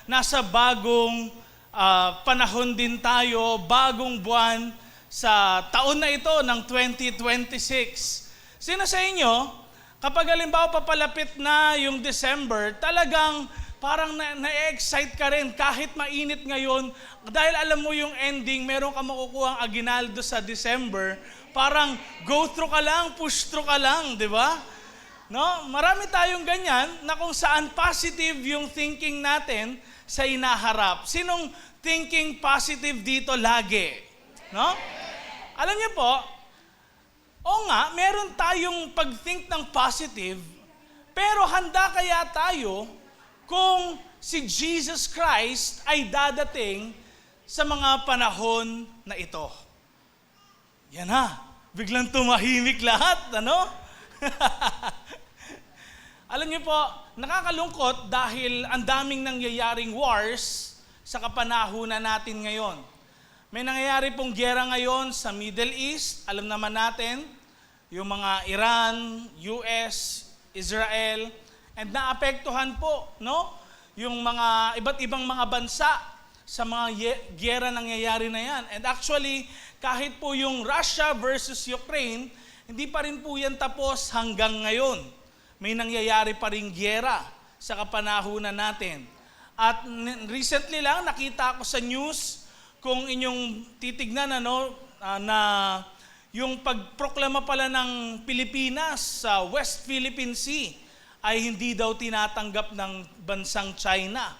nasa bagong panahon din tayo, bagong buwan sa taon na ito ng 2026. Sino sa inyo, kapag halimbawa papalapit na yung December, talagang parang na-excite ka rin kahit mainit ngayon dahil alam mo yung ending, meron ka makukuha ang aginaldo sa December, parang go through ka lang, push through ka lang, di ba? No? Marami tayong ganyan na kung saan positive yung thinking natin sa inaharap. Sinong thinking positive dito lagi? No? Alam niyo po, o nga, meron tayong pag-think ng positive, pero handa kaya tayo kung si Jesus Christ ay dadating sa mga panahon na ito? Yan na, biglang tumahimik lahat, ano? Alam niyo po, nakakalungkot dahil ang daming nangyayaring wars sa kapanahunan natin ngayon. May nangyayari pong giyera ngayon sa Middle East, alam naman natin, yung mga Iran, US, Israel, and naapektuhan po, no? Yung mga iba't ibang mga bansa sa mga giyera nangyayari na yan. And actually, kahit po yung Russia versus Ukraine, hindi pa rin po yan tapos hanggang ngayon. May nangyayari pa rin giyera sa kapanahunan natin. At recently lang, nakita ko sa news, kung inyong titignan, na yung pagproklama pala ng Pilipinas sa West Philippine Sea ay hindi daw tinatanggap ng bansang China.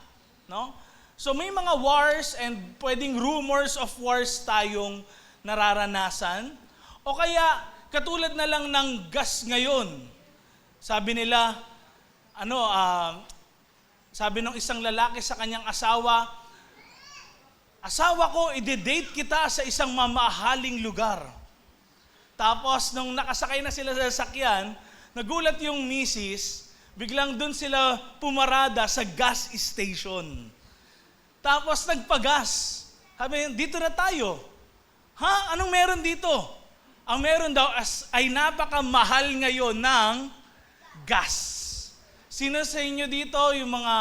No? So may mga wars and pwedeng rumors of wars tayong nararanasan. O kaya katulad na lang ng gas ngayon. Sabi nila, sabi ng isang lalaki sa kanyang asawa, "Asawa ko, ide-date kita sa isang mamahaling lugar." Tapos nung nakasakay na sila sa sasakyan, nagulat yung misis, biglang dun sila pumarada sa gas station. Tapos nagpagas. Sabi, dito na tayo. Ha? Anong meron dito? Ang meron daw ay napakamahal ngayon ng gas. Sino sa inyo dito yung mga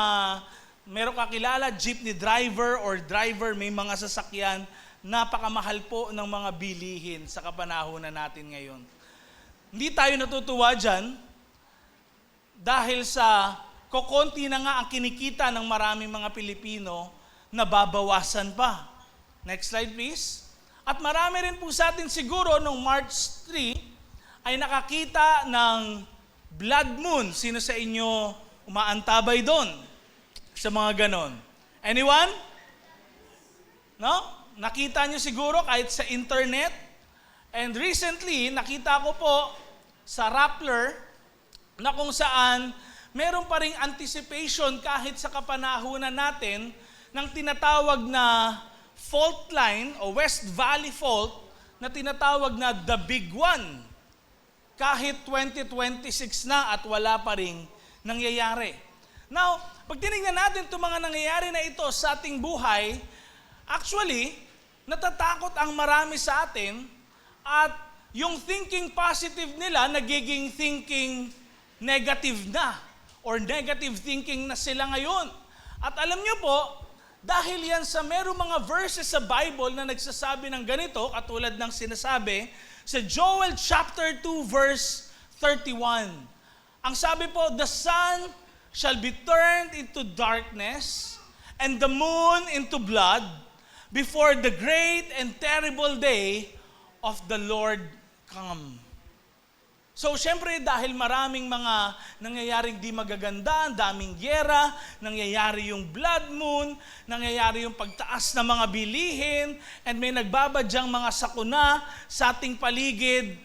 meron kakilala, jeepney driver or driver, may mga sasakyan, napakamahal po ng mga bilihin sa kapanahunan natin ngayon. Hindi tayo natutuwa dyan dahil sa kokonti na nga ang kinikita ng maraming mga Pilipino, nababawasan pa. Next slide please. At marami rin po sa atin siguro nung March 3 ay nakakita ng blood moon. Sino sa inyo umaantabay doon sa mga ganon? Anyone? No? Nakita nyo siguro kahit sa internet. And recently, nakita ko po sa Rappler na kung saan meron pa ring anticipation kahit sa kapanahunan natin ng tinatawag na fault line o West Valley Fault na tinatawag na The Big One. Kahit 2026 na at wala pa ring nangyayari. Now, pag tinignan natin itong mga nangyayari na ito sa ating buhay, actually, natatakot ang marami sa atin at yung thinking positive nila nagiging thinking negative na or negative thinking na sila ngayon. At alam nyo po, dahil yan sa merong mga verses sa Bible na nagsasabi ng ganito, katulad ng sinasabi sa Joel chapter 2 verse 31. Ang sabi po, "The sun shall be turned into darkness and the moon into blood before the great and terrible day of the Lord come." So, syempre, dahil maraming mga nangyayaring di magaganda, daming gyera, nangyayari yung blood moon, nangyayari yung pagtaas ng mga bilihin, and may nagbabadyang mga sakuna sa ating paligid,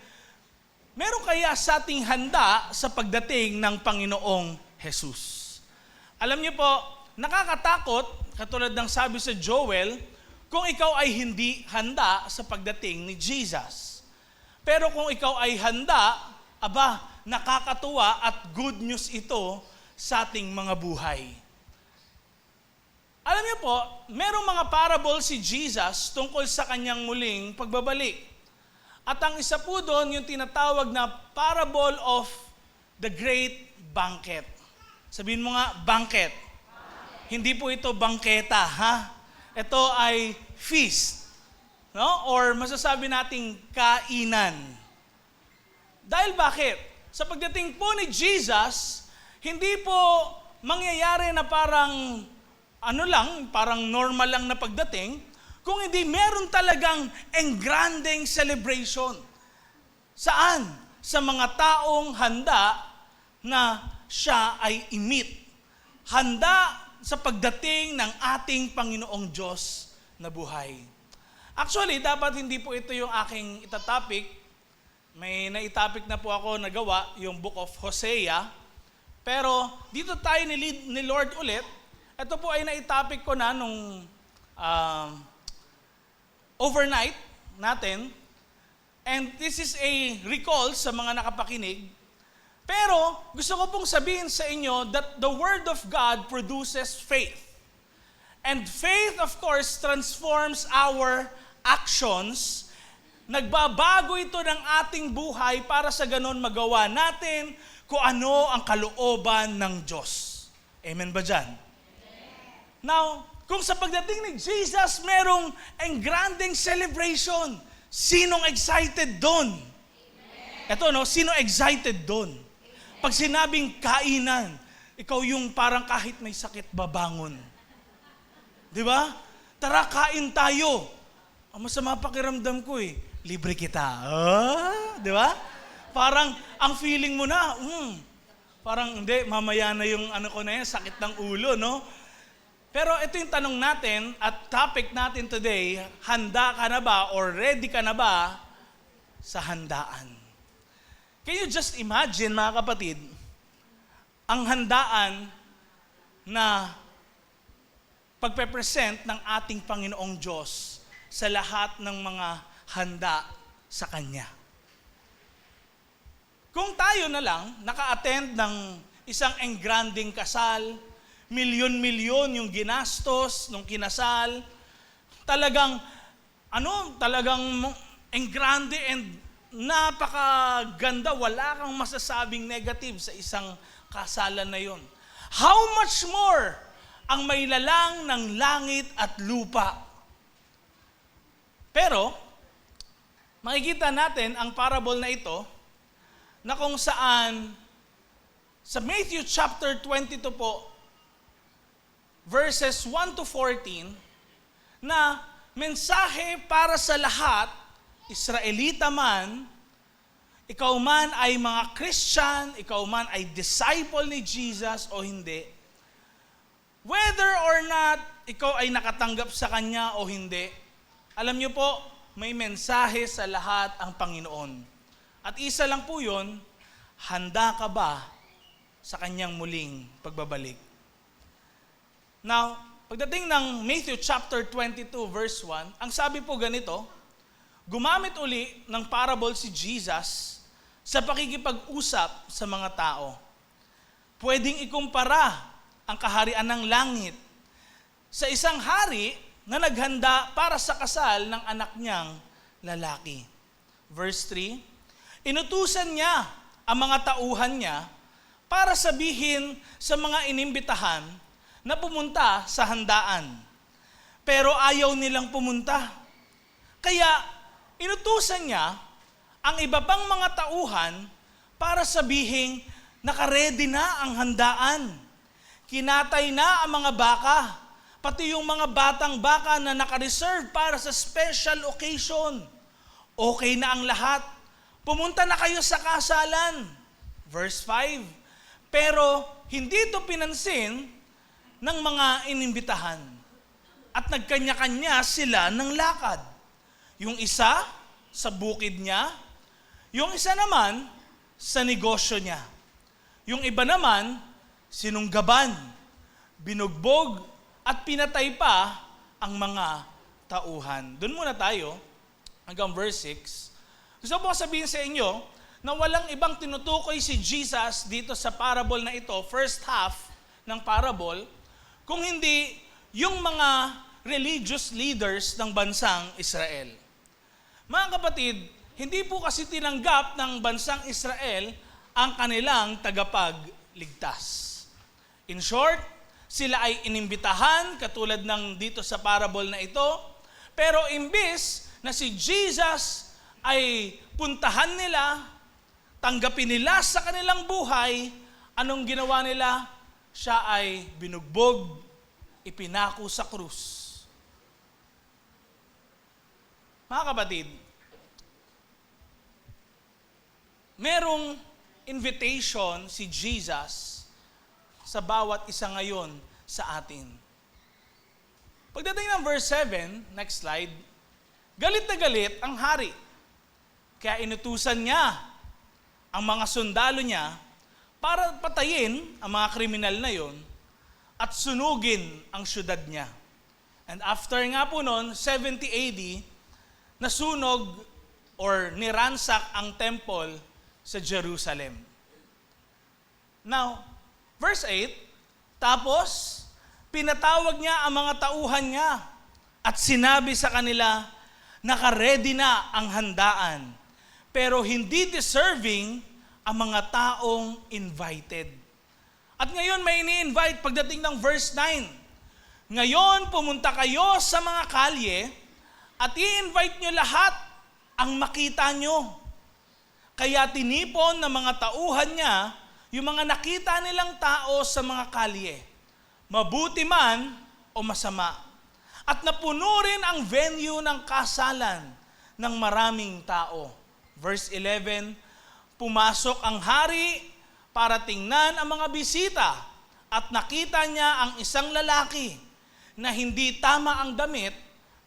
meron kaya sa ating handa sa pagdating ng Panginoong Jesus? Alam niyo po, nakakatakot, katulad ng sabi sa Joel, kung ikaw ay hindi handa sa pagdating ni Jesus. Pero kung ikaw ay handa, nakakatuwa at good news ito sa ating mga buhay. Alam niyo po, merong mga parable si Jesus tungkol sa kanyang muling pagbabalik. At ang isa po doon, yung tinatawag na parable of the great banquet. Sabihin mo nga, banquet. hindi po ito bangketa, ha? Ito ay feast, no? Or masasabi nating kainan. Dahil bakit? Sa pagdating po ni Jesus, hindi po mangyayari na parang parang normal lang na pagdating, kung hindi meron talagang engranding celebration. Saan? Sa mga taong handa na siya ay imit. Handa sa pagdating ng ating Panginoong Diyos na buhay. Actually, dapat hindi po ito yung aking itatopic. May naitopic na po ako nagawa, yung Book of Hosea. Pero dito tayo ni Lord ulit. Ito po ay naitopic ko na nung overnight natin. And this is a recall sa mga nakapakinig. Pero gusto ko pong sabihin sa inyo that the Word of God produces faith. And faith, of course, transforms our actions. Nagbabago ito ng ating buhay para sa ganon magawa natin kung ano ang kalooban ng Diyos. Amen ba dyan? Now, kung sa pagdating ni Jesus, merong engranding celebration, sinong excited doon? Ito, no? Sino excited doon? Pag sinabing kainan, ikaw yung parang kahit may sakit babangon. Di ba? Tara, kain tayo. Ang masama pakiramdam ko libre kita. Di ba? Parang ang feeling mo na, parang hindi, mamaya na yung sakit ng ulo, no? Pero ito yung tanong natin at topic natin today, handa ka na ba or ready ka na ba sa handaan? Can you just imagine, mga kapatid, ang handaan na pagpe-present ng ating Panginoong Diyos sa lahat ng mga handa sa Kanya. Kung tayo na lang naka-attend ng isang engranding kasal, milyon-milyon yung ginastos nung kinasal, talagang engrande and napakaganda, wala kang masasabing negative sa isang kasalan na yon. How much more ang may lalang ng langit at lupa? Pero, makikita natin ang parable na ito na kung saan sa Matthew chapter 22 po, verses 1 to 14, na mensahe para sa lahat, Israelita man, ikaw man ay mga Christian, ikaw man ay disciple ni Jesus o hindi, whether or not ikaw ay nakatanggap sa Kanya o hindi, alam niyo po, may mensahe sa lahat ang Panginoon. At isa lang po yun, handa ka ba sa Kanyang muling pagbabalik? Now, pagdating ng Matthew chapter 22 verse 1, ang sabi po ganito, gumamit uli ng parable si Jesus sa pakikipag-usap sa mga tao. Pwedeng ikumpara ang kaharian ng langit sa isang hari na naghanda para sa kasal ng anak niyang lalaki. Verse 3, inutusan niya ang mga tauhan niya para sabihin sa mga inimbitahan na pumunta sa handaan. Pero ayaw nilang pumunta. Kaya inutusan niya ang iba pang mga tauhan para sabihing nakaredy na ang handaan. Kinatay na ang mga baka, pati yung mga batang baka na nakareserve para sa special occasion. Okay na ang lahat. Pumunta na kayo sa kasalan. Verse 5, pero hindi ito pinansin ng mga inimbitahan. At nagkanya-kanya sila ng lakad. Yung isa sa bukid niya, yung isa naman sa negosyo niya. Yung iba naman, sinunggaban, binugbog, at pinatay pa ang mga tauhan. Doon muna tayo, hanggang verse 6. Gusto ko sabihin sa inyo na walang ibang tinutukoy si Jesus dito sa parable na ito, first half ng parable, kung hindi yung mga religious leaders ng bansang Israel. Mga kapatid, hindi po kasi tinanggap ng bansang Israel ang kanilang tagapagligtas. In short, Sila ay inimbitahan, katulad ng dito sa parable na ito. Pero imbis na si Jesus ay puntahan nila, tanggapin nila sa kanilang buhay, anong ginawa nila? Siya ay binugbog, ipinako sa krus. Mga kapatid, merong invitation si Jesus sa bawat isa ngayon sa atin. Pagdating ng verse 7, next slide, galit na galit ang hari. Kaya inutusan niya ang mga sundalo niya para patayin ang mga kriminal na yon at sunugin ang syudad niya. And after nga po noon, 70 AD, nasunog or niransak ang temple sa Jerusalem. Now, verse 8, tapos pinatawag niya ang mga tauhan niya at sinabi sa kanila, nakaredy na ang handaan, pero hindi deserving ang mga taong invited. At ngayon may ini-invite pagdating ng verse 9. Ngayon pumunta kayo sa mga kalye at i-invite nyo lahat ang makita nyo. Kaya tinipon ng mga tauhan niya yung mga nakita nilang tao sa mga kalye, mabuti man o masama. At napuno rin ang venue ng kasalan ng maraming tao. Verse 11, pumasok ang hari para tingnan ang mga bisita at nakita niya ang isang lalaki na hindi tama ang damit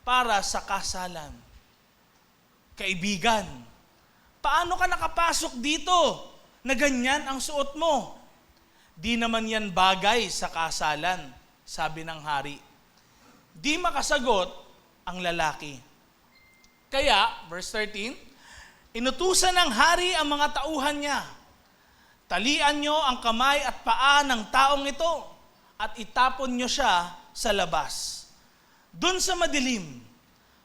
para sa kasalan. Kaibigan, paano ka nakapasok dito na ganyan ang suot mo? Di naman yan bagay sa kasalan, sabi ng hari. Di makasagot ang lalaki. Kaya, verse 13, inutusan ng hari ang mga tauhan niya. Talian nyo ang kamay at paa ng taong ito at itapon nyo siya sa labas. Doon sa madilim,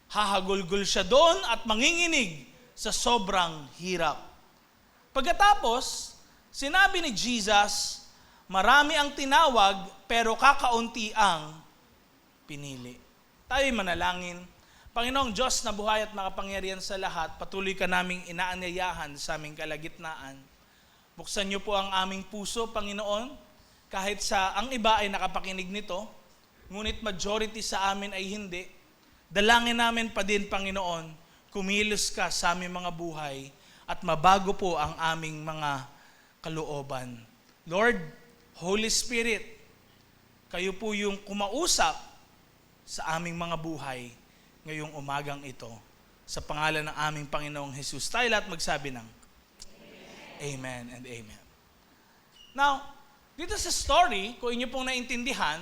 hahagulgol siya doon at manginginig sa sobrang hirap. Pagkatapos, sinabi ni Jesus, marami ang tinawag pero kakaunti ang pinili. Tayo'y manalangin. Panginoong Diyos na buhay at makapangyarihan sa lahat, patuloy ka naming inaanyayahan sa aming kalagitnaan. Buksan niyo po ang aming puso, Panginoon, kahit sa ang iba ay nakapakinig nito, ngunit majority sa amin ay hindi. Dalangin namin pa din, Panginoon, kumilos ka sa aming mga buhay at mabago po ang aming mga kalooban. Lord, Holy Spirit, kayo po yung kumausap sa aming mga buhay ngayong umagang ito. Sa pangalan ng aming Panginoong Jesus, tayo lahat magsabi ng Amen and Amen. Now, dito sa story, kung inyo pong naintindihan,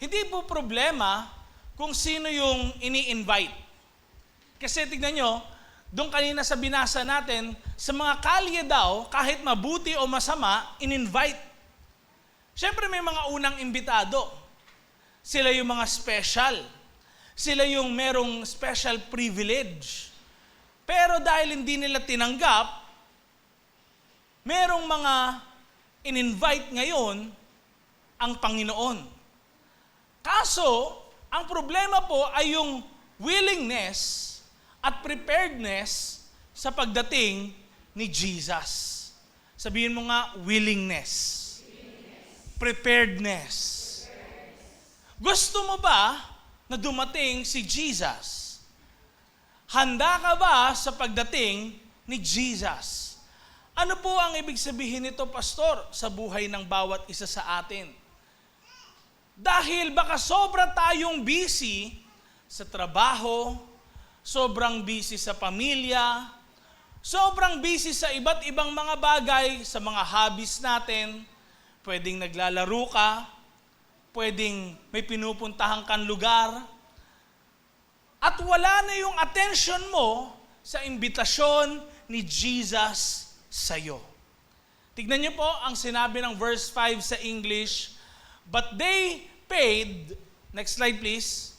hindi po problema kung sino yung ini-invite. Kasi tignan nyo, doon kanina sa binasa natin, sa mga kalye daw, kahit mabuti o masama, in-invite. Siyempre may mga unang imbitado. Sila yung mga special. Sila yung merong special privilege. Pero dahil hindi nila tinanggap, merong mga in-invite ngayon ang Panginoon. Kaso, ang problema po ay yung willingness at preparedness sa pagdating ni Jesus. Sabihin mo nga, willingness. Preparedness. Gusto mo ba na dumating si Jesus? Handa ka ba sa pagdating ni Jesus? Ano po ang ibig sabihin nito, Pastor, sa buhay ng bawat isa sa atin? Dahil baka sobra tayong busy sa trabaho, sobrang busy sa pamilya, sobrang busy sa iba't ibang mga bagay, sa mga hobbies natin. Pwedeng naglalaro ka, pwedeng may pinupuntahan kang lugar, at wala na yung attention mo sa imbitasyon ni Jesus sa'yo. Tignan niyo po ang sinabi ng verse 5 sa English, but they paid, next slide please,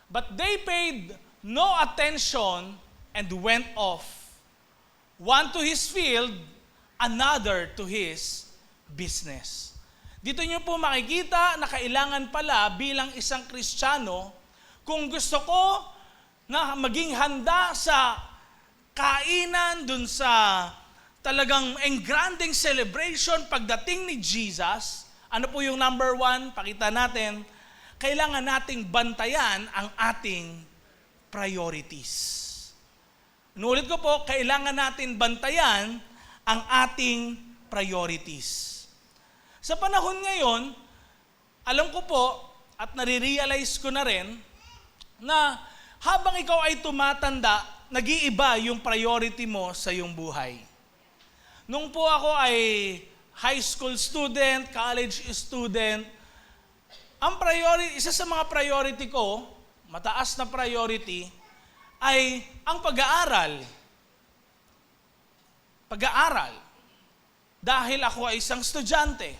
but they paid no attention and went off, one to his field, another to his business. Dito nyo po makikita na kailangan pala bilang isang Kristiyano, kung gusto ko na maging handa sa kainan, dun sa talagang engranding celebration pagdating ni Jesus, ano po yung number 1? Pakita natin, kailangan nating bantayan ang ating priorities. Inulit ko po, kailangan natin bantayan ang ating priorities. Sa panahon ngayon, alam ko po at nare-realize ko na rin na habang ikaw ay tumatanda, nag-iiba yung priority mo sa iyong buhay. Nung po ako ay high school student, college student, isa sa mga priority ko, mataas na priority, ay ang pag-aaral. Pag-aaral. Dahil ako ay isang estudyante.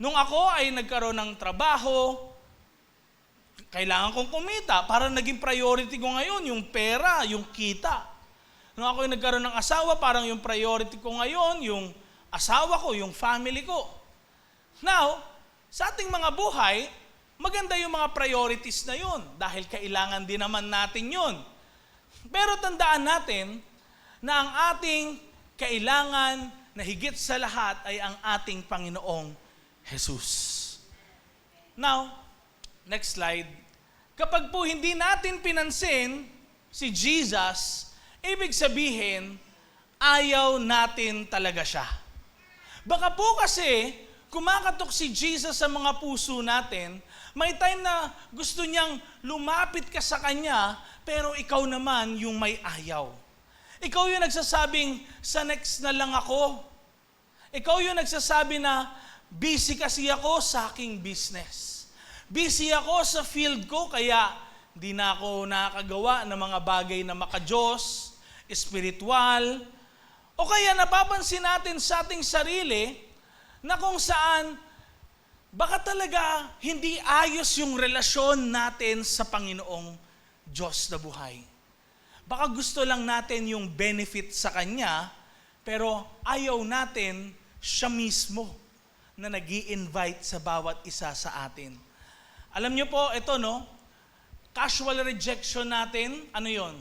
Nung ako ay nagkaroon ng trabaho, kailangan kong kumita. Para naging priority ko ngayon, yung pera, yung kita. Nung ako ay nagkaroon ng asawa, parang yung priority ko ngayon, yung asawa ko, yung family ko. Now, sa ating mga buhay, maganda yung mga priorities na yun. Dahil kailangan din naman natin yun. Pero tandaan natin na ang ating kailangan na higit sa lahat ay ang ating Panginoong Jesus. Now, next slide. Kapag po hindi natin pinansin si Jesus, ibig sabihin, ayaw natin talaga siya. Baka po kasi, kumakatok si Jesus sa mga puso natin, may time na gusto niyang lumapit ka sa Kanya, pero ikaw naman yung may ayaw. Ikaw yung nagsasabing, sa next na lang ako. Ikaw yung nagsasabi na, busy kasi ako sa aking business. Busy ako sa field ko, kaya di na ako nakakagawa ng mga bagay na makadiyos, espiritual, o kaya napapansin natin sa ating sarili na kung saan baka talaga hindi ayos yung relasyon natin sa Panginoong Diyos na buhay. Baka gusto lang natin yung benefit sa Kanya, pero ayaw natin siya mismo na nag-i-invite sa bawat isa sa atin. Alam niyo po, ito casual rejection natin, ano yon?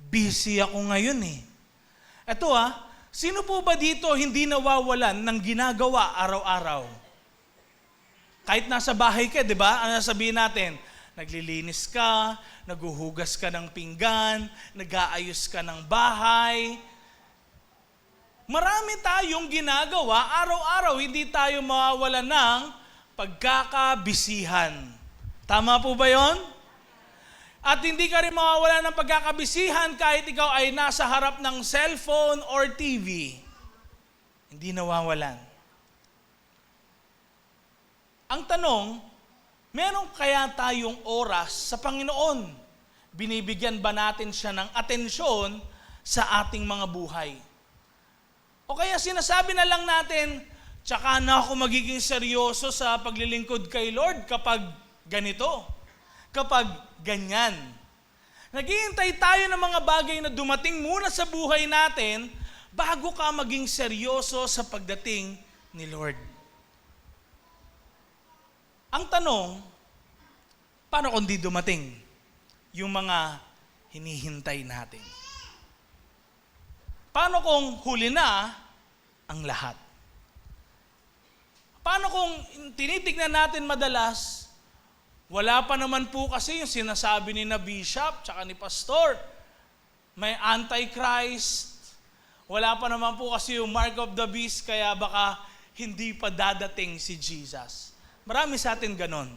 Busy ako ngayon eh. Ito sino po ba dito hindi nawawalan ng ginagawa araw-araw? Kahit nasa bahay ka, di ba? Ano sabihin natin? Naglilinis ka, naguhugas ka ng pinggan, nag-aayos ka ng bahay. Marami tayong ginagawa araw-araw, hindi tayo mawawalan ng pagkakabisihan. Tama po ba yon? At hindi ka rin mawawalan ng pagkakabisihan kahit ikaw ay nasa harap ng cellphone or TV. Hindi nawawalan. Ang tanong, meron kaya tayong oras sa Panginoon? Binibigyan ba natin siya ng atensyon sa ating mga buhay? O kaya sinasabi na lang natin, tsaka na ako magiging seryoso sa paglilingkod kay Lord kapag ganito, kapag ganyan. Naghihintay tayo ng mga bagay na dumating muna sa buhay natin bago ka maging seryoso sa pagdating ni Lord. Ang tanong, paano kung di dumating yung mga hinihintay natin? Paano kung huli na ang lahat? Paano kung tinitignan natin madalas, wala pa naman po kasi yung sinasabi ni na bishop tsaka ni pastor, may antichrist, wala pa naman po kasi yung mark of the beast, kaya baka hindi pa dadating si Jesus. Marami sa atin ganon.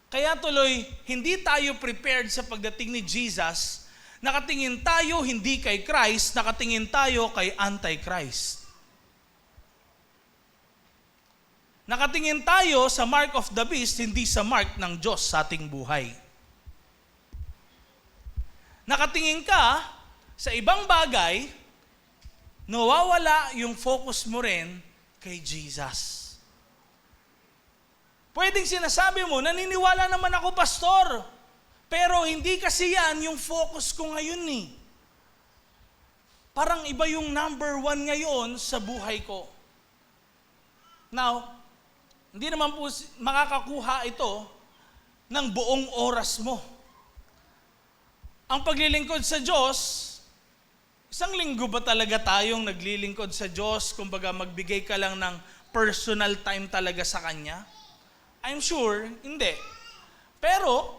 Kaya tuloy, hindi tayo prepared sa pagdating ni Jesus. Nakatingin tayo hindi kay Christ, nakatingin tayo kay Antichrist. Nakatingin tayo sa mark of the beast, hindi sa mark ng Diyos sa ating buhay. Nakatingin ka sa ibang bagay, nawawala yung focus mo rin kay Jesus. Pwedeng sinasabi mo, naniniwala naman ako, pastor, pero hindi kasi yan yung focus ko ngayon eh. Parang iba yung number 1 ngayon sa buhay ko. Now, Hindi naman po makakakuha ito ng buong oras mo. Ang paglilingkod sa Diyos, isang linggo ba talaga tayong naglilingkod sa Diyos? Kumbaga magbigay ka lang ng personal time talaga sa Kanya? I'm sure, hindi. Pero,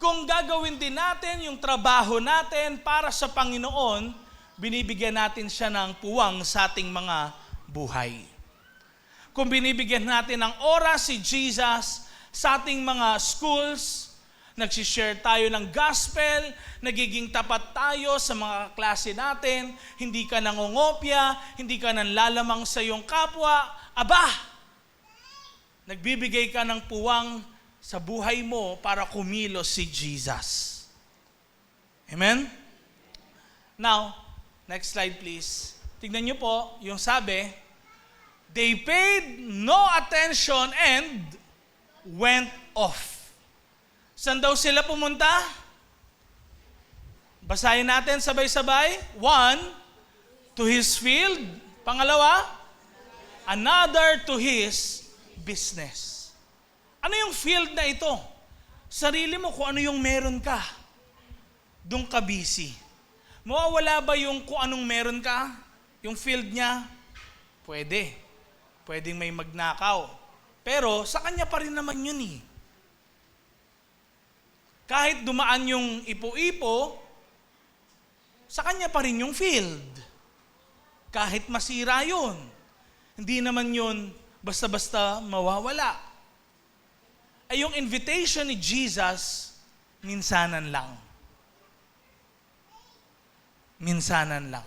kung gagawin din natin yung trabaho natin para sa Panginoon, binibigyan natin siya ng puwang sa ating mga buhay. Kung binibigyan natin ng oras si Jesus sa ating mga schools, nagsishare tayo ng gospel, nagiging tapat tayo sa mga klase natin, hindi ka nangongopya, hindi ka nanlalamang sa iyong kapwa, nagbibigay ka ng puwang sa buhay mo para kumilos si Jesus. Amen? Now, next slide please. Tignan niyo po, yung sabi, they paid no attention and went off. Saan daw sila pumunta? Basahin natin sabay-sabay. 1, to his field. Pangalawa, another to his business. Ano yung field na ito? Sarili mo kung ano yung meron ka. Doon ka busy. Mawawala ba yung kung anong meron ka? Yung field niya? Pwede. Pwedeng may magnakaw. Pero sa kanya pa rin naman yun eh. Kahit dumaan yung ipo-ipo, sa kanya pa rin yung field. Kahit masira yun. Hindi naman yun basta-basta mawawala. Ay yung invitation ni Jesus, minsanan lang. Minsanan lang.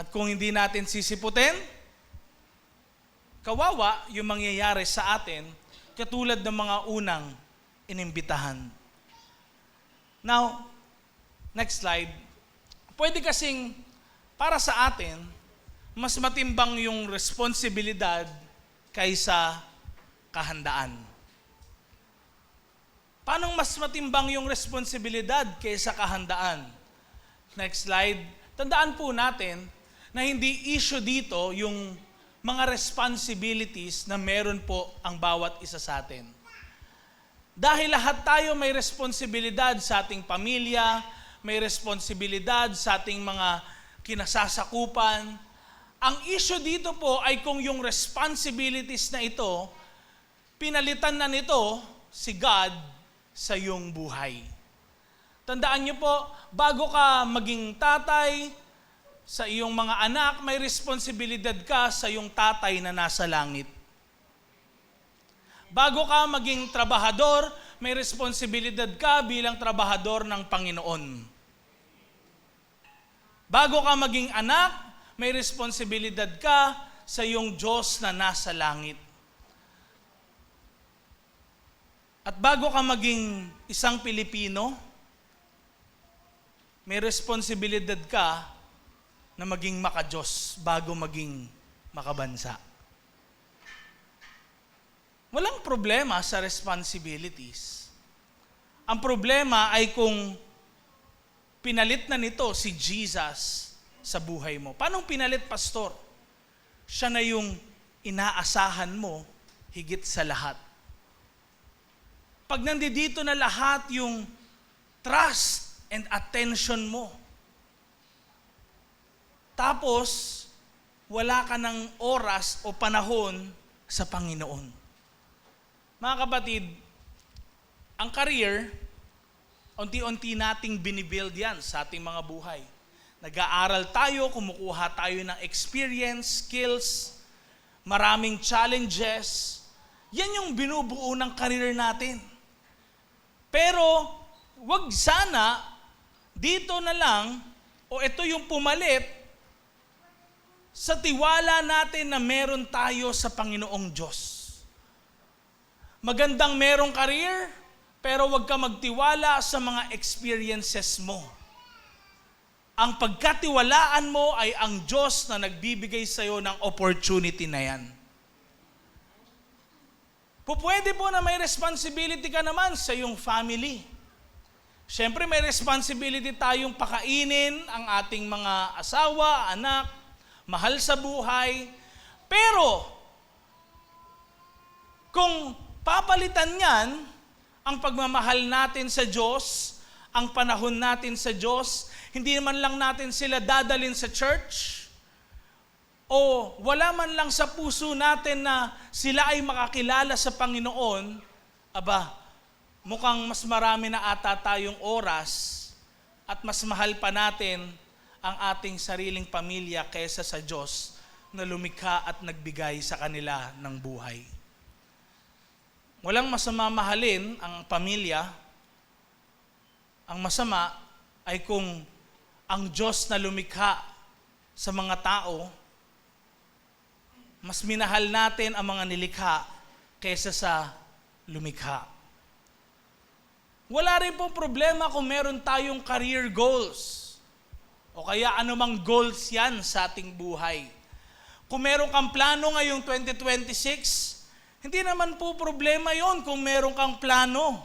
At kung hindi natin sisiputin, kawawa yung mangyayari sa atin katulad ng mga unang inimbitahan. Now, next slide. Pwede kasing para sa atin, mas matimbang yung responsibilidad kaysa kahandaan. Paano mas matimbang yung responsibilidad kaysa kahandaan? Next slide. Tandaan po natin na hindi issue dito yung mga responsibilities na meron po ang bawat isa sa atin. Dahil lahat tayo may responsibilidad sa ating pamilya, may responsibilidad sa ating mga kinasasakupan. Ang issue dito po ay kung yung responsibilities na ito, pinalitan na nito si God sa iyong buhay. Tandaan niyo po, bago ka maging tatay sa iyong mga anak, may responsibilidad ka sa iyong tatay na nasa langit. Bago ka maging trabahador, may responsibilidad ka bilang trabahador ng Panginoon. Bago ka maging anak, may responsibilidad ka sa iyong Diyos na nasa langit. At bago ka maging isang Pilipino, may responsibilidad ka na maging maka-Diyos bago maging makabansa. Walang problema sa responsibilities. Ang problema ay kung pinalit na nito si Jesus sa buhay mo. Paano pinalit, pastor? Siya na yung inaasahan mo higit sa lahat. Pag nandito na lahat yung trust and attention mo, tapos wala ka ng oras o panahon sa Panginoon. Mga kapatid, ang career, unti-unti nating binibuild yan sa ating mga buhay. Nag-aaral tayo, kumukuha tayo ng experience, skills, maraming challenges. Yan yung binubuo ng career natin. Pero, wag sana, dito na lang, o ito yung pumalit, sa tiwala natin na meron tayo sa Panginoong Diyos. Magandang merong career, pero wag ka magtiwala sa mga experiences mo. Ang pagkatiwalaan mo ay ang Diyos na nagbibigay sa iyo ng opportunity na yan. Pwede po na may responsibility ka naman sa iyong family. Siyempre may responsibility tayong pakainin ang ating mga asawa, anak, mahal sa buhay. Pero, kung papalitan niyan, ang pagmamahal natin sa Diyos, ang panahon natin sa Diyos, hindi naman lang natin sila dadalin sa church, o wala man lang sa puso natin na sila ay makakilala sa Panginoon, aba, mukhang mas marami na ata tayong oras at mas mahal pa natin ang ating sariling pamilya kaysa sa Diyos na lumikha at nagbigay sa kanila ng buhay. Walang masama mahalin ang pamilya. Ang masama ay kung ang Diyos na lumikha sa mga tao, mas minahal natin ang mga nilikha kaysa sa lumikha. Wala rin pong problema kung meron tayong career goals o kaya anumang goals yan sa ating buhay. Kung meron kang plano ngayong 2026, hindi naman po problema yon kung meron kang plano.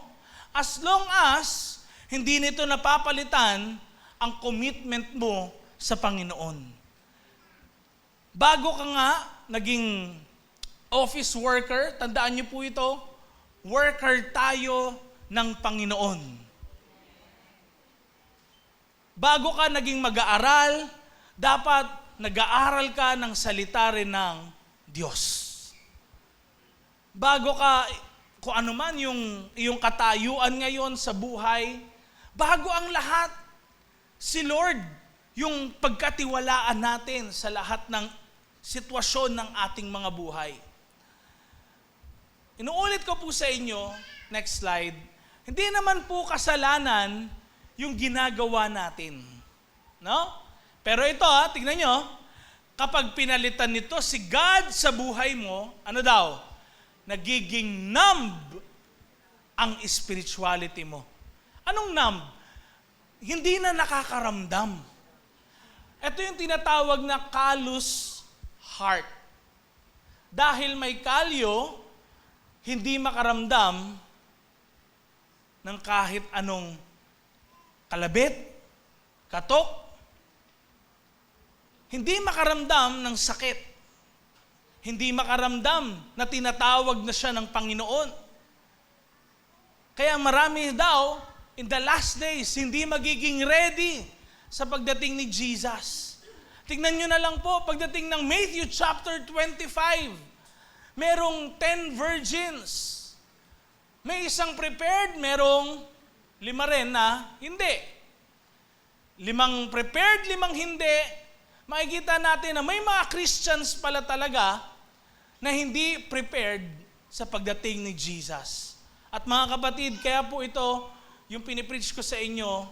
As long as hindi nito napapalitan ang commitment mo sa Panginoon. Bago ka nga naging office worker, tandaan niyo po ito, worker tayo ng Panginoon. Bago ka naging mag-aaral, dapat nag-aaral ka ng salita rin ng Diyos. Bago ka, kung ano man yung iyong katayuan ngayon sa buhay, bago ang lahat, si Lord, yung pagkatiwalaan natin sa lahat ng sitwasyon ng ating mga buhay. Inuulit ko po sa inyo, next slide, hindi naman po kasalanan yung ginagawa natin. No? Pero ito, tignan nyo, kapag pinalitan nito si God sa buhay mo, ano daw? Nagiging numb ang spirituality mo. Anong numb? Hindi na nakakaramdam. Ito yung tinatawag na callous heart. Dahil may kalyo, hindi makaramdam ng kahit anong kalabit, katok, hindi makaramdam ng sakit. Hindi makaramdam na tinatawag na siya ng Panginoon. Kaya marami daw, in the last days, hindi magiging ready sa pagdating ni Jesus. Tingnan nyo na lang po, pagdating ng Matthew chapter 25, merong 10 virgins. May isang prepared, merong 5 rin na hindi. 5 prepared, 5 hindi. Makikita natin na may mga Christians pala talaga na hindi prepared sa pagdating ni Jesus. At mga kapatid, kaya po ito, yung pinipreach ko sa inyo,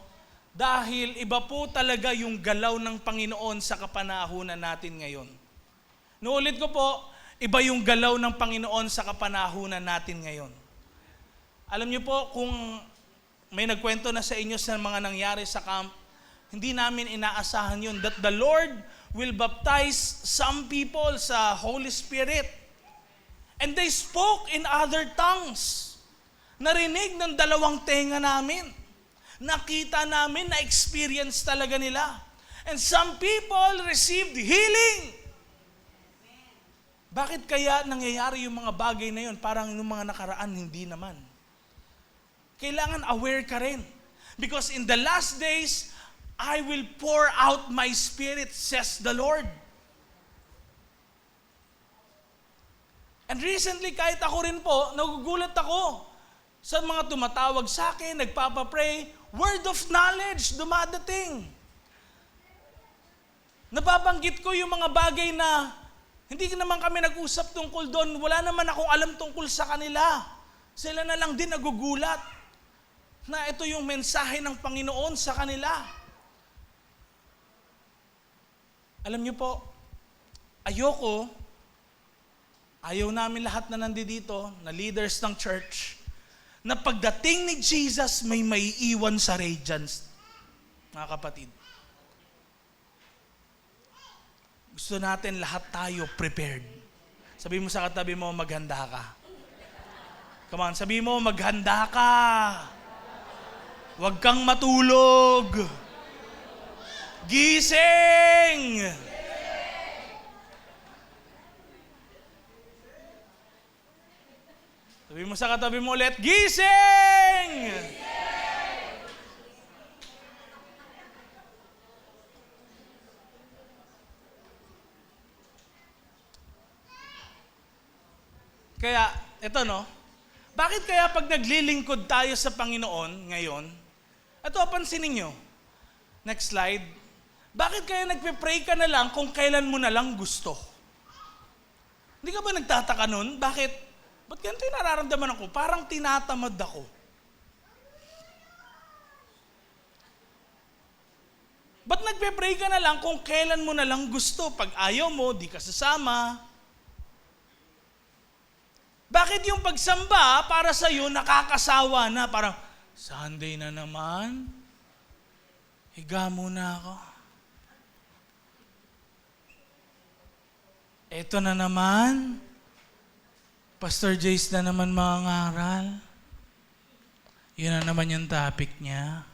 dahil iba po talaga yung galaw ng Panginoon sa kapanahunan natin ngayon. Nuulit ko po, iba yung galaw ng Panginoon sa kapanahunan natin ngayon. Alam niyo po, kung may nagkwento na sa inyo sa mga nangyari sa camp, hindi namin inaasahan yun, that the Lord will baptize some people sa Holy Spirit. And they spoke in other tongues. Narinig ng 2 tenga namin. Nakita namin, na-experience talaga nila. And some people received healing. Bakit kaya nangyayari yung mga bagay na yun? Parang yung mga nakaraan, hindi naman. Kailangan aware ka rin. Because in the last days, I will pour out my Spirit, says the Lord. And recently, kahit ako rin po, nagugulat ako sa mga tumatawag sa akin, nagpapapray, word of knowledge, dumadating. Nababanggit ko yung mga bagay na hindi naman kami nag-usap tungkol doon, wala naman akong alam tungkol sa kanila. Sila na lang din nagugulat na ito yung mensahe ng Panginoon sa kanila. Alam niyo po, ayaw namin lahat na nandito, na leaders ng church, na pagdating ni Jesus may maiiwan sa radiance. Mga kapatid, gusto natin lahat tayo prepared. Sabi mo sa katabi mo, maghanda ka. Come on, sabi mo, maghanda ka. Huwag kang matulog. Gising! Sabi mo sa katabi mo ulit, gising! Kaya, eto no, bakit kaya pag naglilingkod tayo sa Panginoon ngayon, ito pansinin nyo, next slide, bakit kaya nagpe-pray ka na lang kung kailan mo na lang gusto? Hindi ka ba nagtataka nun? Bakit? Ba't ganito yung nararamdaman ako? Parang tinatamad ako. Ba't nagpe-pray ka na lang kung kailan mo na lang gusto? Pag ayaw mo, di ka sasama. Bakit yung pagsamba para sa'yo nakakasawa na? Parang, Sunday na naman? Higa muna ako. Eto na naman. Pastor Jace na naman mangaral. Yun na naman yung topic niya.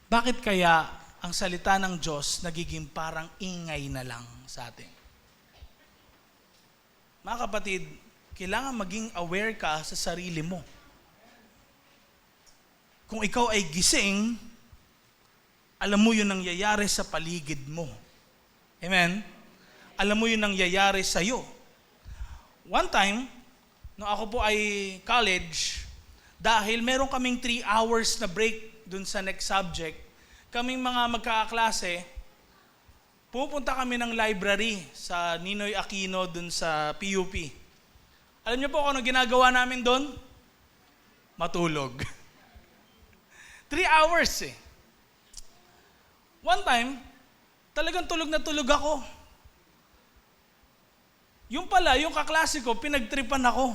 Bakit kaya ang salita ng Diyos nagiging parang ingay na lang sa atin? Mga kapatid, kailangan maging aware ka sa sarili mo. Kung ikaw ay gising, alam mo yun nangyayari sa paligid mo. Amen? Alam mo yun nangyayari sa'yo. One time, nung ako po ay college, dahil meron kaming 3 hours na break dun sa next subject, kaming mga magkakaklase, pupunta kami ng library sa Ninoy Aquino dun sa PUP. Alam niyo po kung ano ginagawa namin doon? Matulog. 3 hours eh. One time, talagang tulog na tulog ako. Yung pala, yung kaklase ko, pinagtripan ako.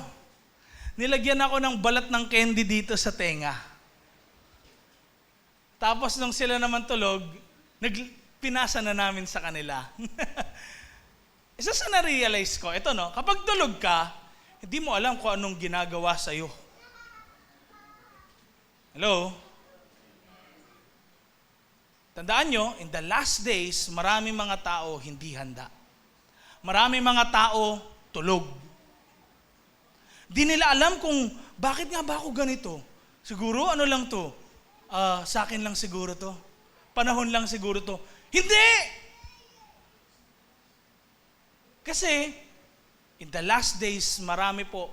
Nilagyan ako ng balat ng candy dito sa tenga. Tapos nung sila naman tulog, pinasa na namin sa kanila. Isa sa na-realize ko, ito no, kapag tulog ka, hindi mo alam kung anong ginagawa sa'yo. Hello? Tandaan nyo, in the last days, maraming mga tao hindi handa. Maraming mga tao tulog. Di nila alam kung bakit nga ba ako ganito. Siguro ano lang to? Sa akin lang siguro to. Panahon lang siguro to. Hindi! Kasi, in the last days, marami po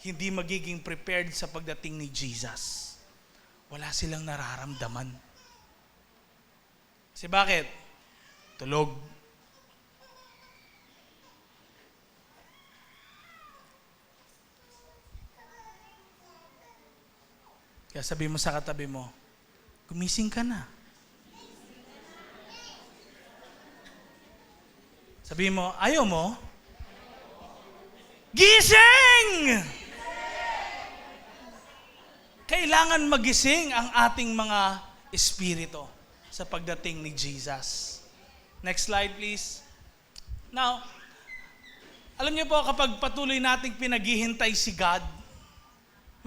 hindi magiging prepared sa pagdating ni Jesus. Wala silang nararamdaman. Kasi bakit? Tulog. Kaya sabi mo sa katabi mo, gumising ka na. Sabi mo, ayaw mo? Gising! Kailangan magising ang ating mga espiritu sa pagdating ni Jesus. Next slide, please. Now, alam niyo po, kapag patuloy nating pinaghihintay si God,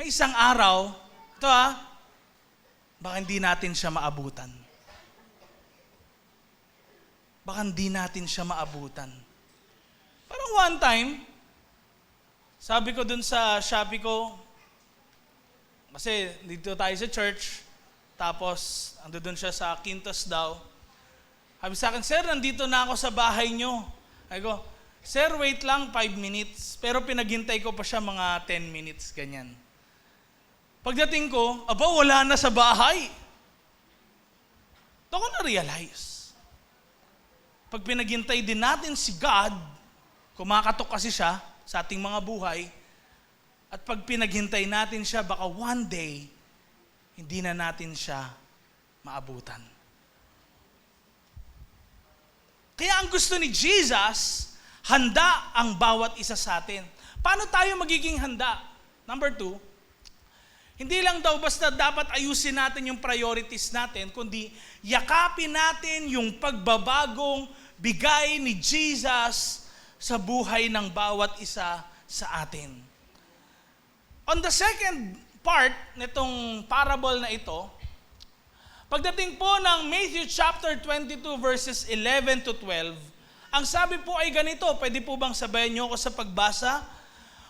may isang araw, ito baka hindi natin siya maabutan. Baka hindi natin siya maabutan. Parang one time, sabi ko dun sa Shopee ko, kasi dito tayo sa church, tapos ando dun siya sa Quintos daw. Sabi sa akin, sir, nandito na ako sa bahay nyo. Sabi ko, sir, wait lang 5 minutes. Pero pinaghintay ko pa siya mga 10 minutes, ganyan. Pagdating ko, wala na sa bahay. Ito ko na-realize. Pag pinaghintay din natin si God, kumakatok kasi siya sa ating mga buhay, at pag pinaghintay natin siya, baka one day, hindi na natin siya maabutan. Kaya ang gusto ni Jesus, handa ang bawat isa sa atin. Paano tayo magiging handa? Number 2, hindi lang daw basta dapat ayusin natin yung priorities natin, kundi yakapin natin yung pagbabagong bigay ni Jesus sa buhay ng bawat isa sa atin. On the second part nitong parable na ito, pagdating po ng Matthew chapter 22 verses 11 to 12, ang sabi po ay ganito, pwede po bang sabayan niyo ako sa pagbasa?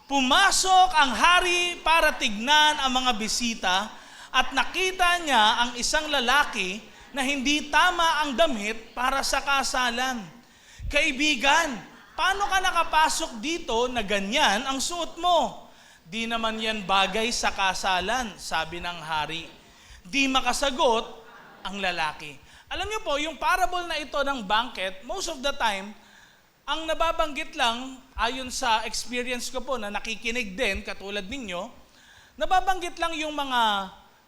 Pumasok ang hari para tignan ang mga bisita at nakita niya ang isang lalaki na hindi tama ang damit para sa kasalan. Kaibigan, paano ka nakapasok dito na ganyan ang suot mo? Di naman yan bagay sa kasalan, sabi ng hari. Di makasagot ang lalaki. Alam niyo po, yung parable na ito ng banquet, most of the time, ang nababanggit lang, ayon sa experience ko po na nakikinig din, katulad ninyo, nababanggit lang yung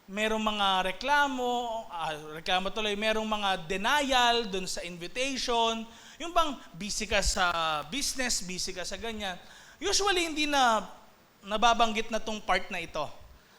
merong mga reklamo tuloy, merong mga denial dun sa invitation, yung bang busy ka sa business, busy ka sa ganyan. Usually, hindi na nababanggit na tong part na ito.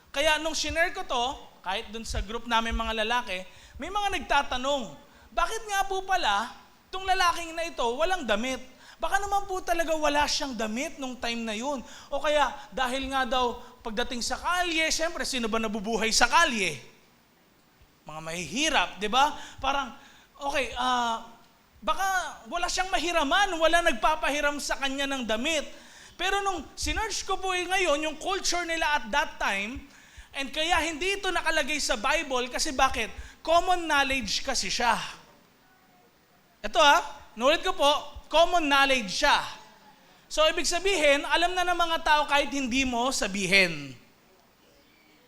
Kaya nung shinare ko to, kahit dun sa group namin mga lalaki, may mga nagtatanong, bakit nga po pala, itong lalaking na ito, walang damit? Baka naman po talaga wala siyang damit nung time na yun. O kaya, dahil nga daw, pagdating sa kalye, syempre, sino ba nabubuhay sa kalye? Mga mahihirap, di ba? Parang, okay, baka wala siyang mahiraman, wala nagpapahiram sa kanya ng damit. Pero nung sinearch ko po ngayon, yung culture nila at that time, and kaya hindi ito nakalagay sa Bible, kasi bakit? Common knowledge kasi siya. Ito nulit ko po, common knowledge siya. So, ibig sabihin, alam na ng mga tao kahit hindi mo sabihin.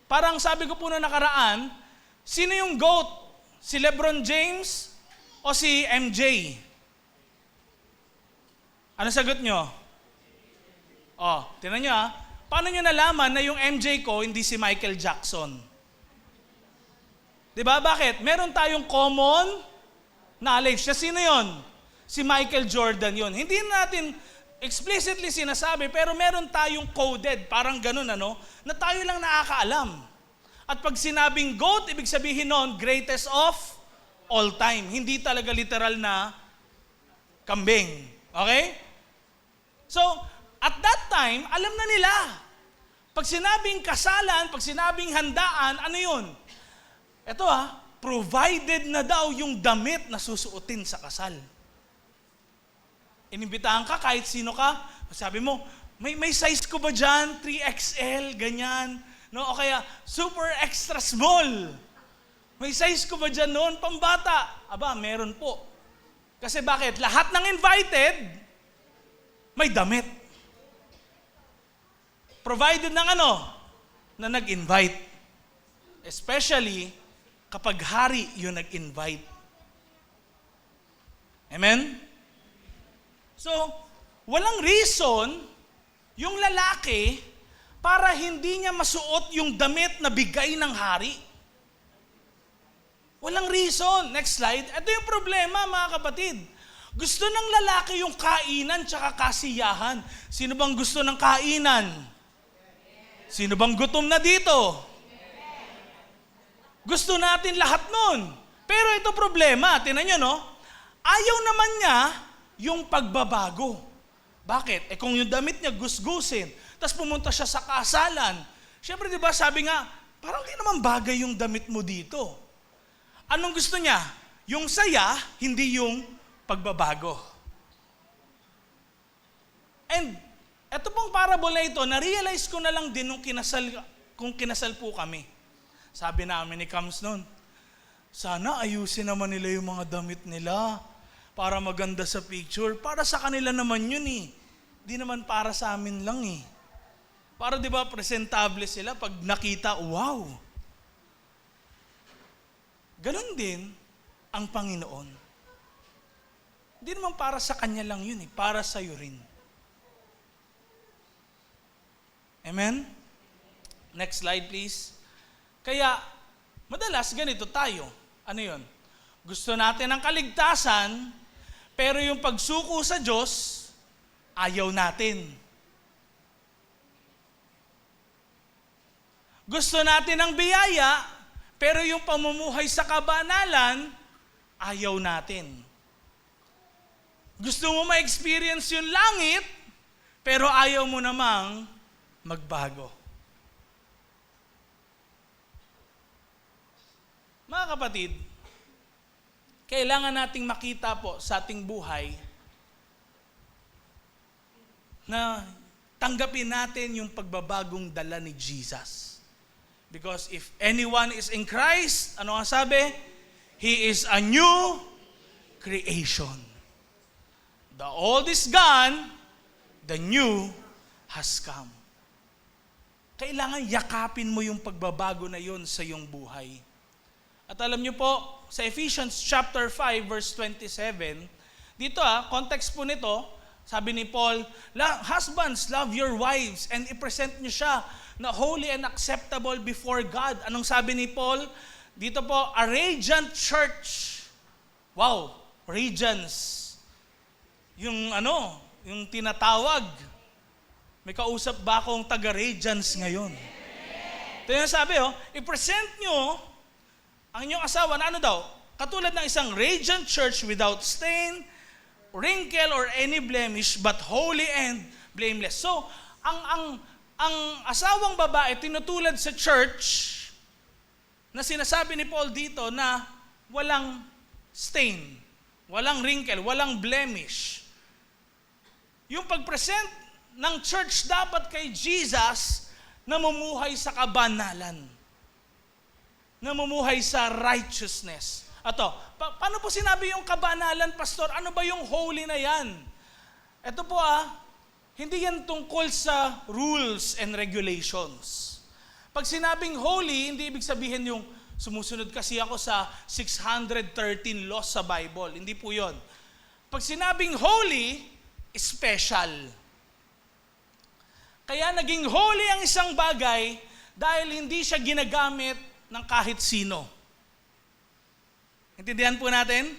Parang sabi ko po na nakaraan, sino yung GOAT? Si LeBron James o si MJ? Ano sagot nyo? Tingnan nyo Paano nyo nalaman na yung MJ ko hindi si Michael Jackson? Diba? Bakit? Meron tayong common knowledge. Na sino yon? Si Michael Jordan yon. Hindi natin explicitly sinasabi, pero meron tayong coded, parang ganun na tayo lang nakakaalam. At pag sinabing GOAT, ibig sabihin nun, greatest of all time. Hindi talaga literal na kambing. Okay? So, at that time, alam na nila. Pag sinabing kasalan, pag sinabing handaan, ano yun? Ito provided na daw yung damit na susuotin sa kasal. Inimbitahan ka kahit sino ka, sabi mo, may size ko ba dyan? 3XL, ganyan. No? O kaya, super extra small. May size ko ba dyan noon? Pambata. Aba, meron po. Kasi bakit? Lahat ng invited, may damit. Provided ng na nag-invite. Especially, kapag hari yung nag-invite. Amen? So, walang reason yung lalaki para hindi niya masuot yung damit na bigay ng hari. Walang reason. Next slide. Ito yung problema, mga kapatid. Gusto ng lalaki yung kainan tsaka kasiyahan. Sino bang gusto ng kainan? Sino bang gutom na dito? Gusto natin lahat nun. Pero ito problema, tinan nyo, ayaw naman niya yung pagbabago. Bakit? Kung yung damit niya gusgusin, tapos pumunta siya sa kasalan, syempre di ba sabi nga, parang di naman bagay yung damit mo dito. Anong gusto niya? Yung saya, hindi yung pagbabago. And ito pong parable na ito, na-realize ko na lang din kung kinasal po kami. Sabi namin ni Kams noon, sana ayusin naman nila yung mga damit nila para maganda sa picture. Para sa kanila naman yun Di naman para sa amin lang Para di ba presentable sila pag nakita, wow. Ganon din ang Panginoon. Di naman para sa Kanya lang yun para sa iyo rin. Amen? Next slide please. Kaya, madalas ganito tayo. Ano yun? Gusto natin ang kaligtasan, pero yung pagsuko sa Diyos, ayaw natin. Gusto natin ang biyaya, pero yung pamumuhay sa kabanalan, ayaw natin. Gusto mo ma-experience yung langit, pero ayaw mo namang magbago. Mga kapatid, kailangan nating makita po sa ating buhay na tanggapin natin yung pagbabagong dala ni Jesus. Because if anyone is in Christ, ano ang sabi? He is a new creation. The old is gone, the new has come. Kailangan yakapin mo yung pagbabago na yun sa iyong buhay. At alam niyo po, sa Ephesians chapter 5 verse 27, dito context po nito, sabi ni Paul, husbands, love your wives and i-present niyo siya na holy and acceptable before God. Anong sabi ni Paul? Dito po, a radiant church. Wow, radiance. Yung tinatawag. May kausap ba akong taga-radiance ngayon? Ito yung sabi, i-present nyo ang inyong asawa na katulad ng isang radiant church without stain, wrinkle, or any blemish, but holy and blameless. So, ang asawang babae tinutulad sa church na sinasabi ni Paul dito na walang stain, walang wrinkle, walang blemish. Yung pag-present ng church dapat kay Jesus na mamumuhay sa kabanalan, namumuhay sa righteousness. Paano po sinabi yung kabanalan, Pastor? Ano ba yung holy na yan? Ito po hindi yan tungkol sa rules and regulations. Pag sinabing holy, hindi ibig sabihin yung sumusunod kasi ako sa 613 laws sa Bible. Hindi po yon. Pag sinabing holy, special. Kaya naging holy ang isang bagay dahil hindi siya ginagamit ng kahit sino. Intindihan po natin?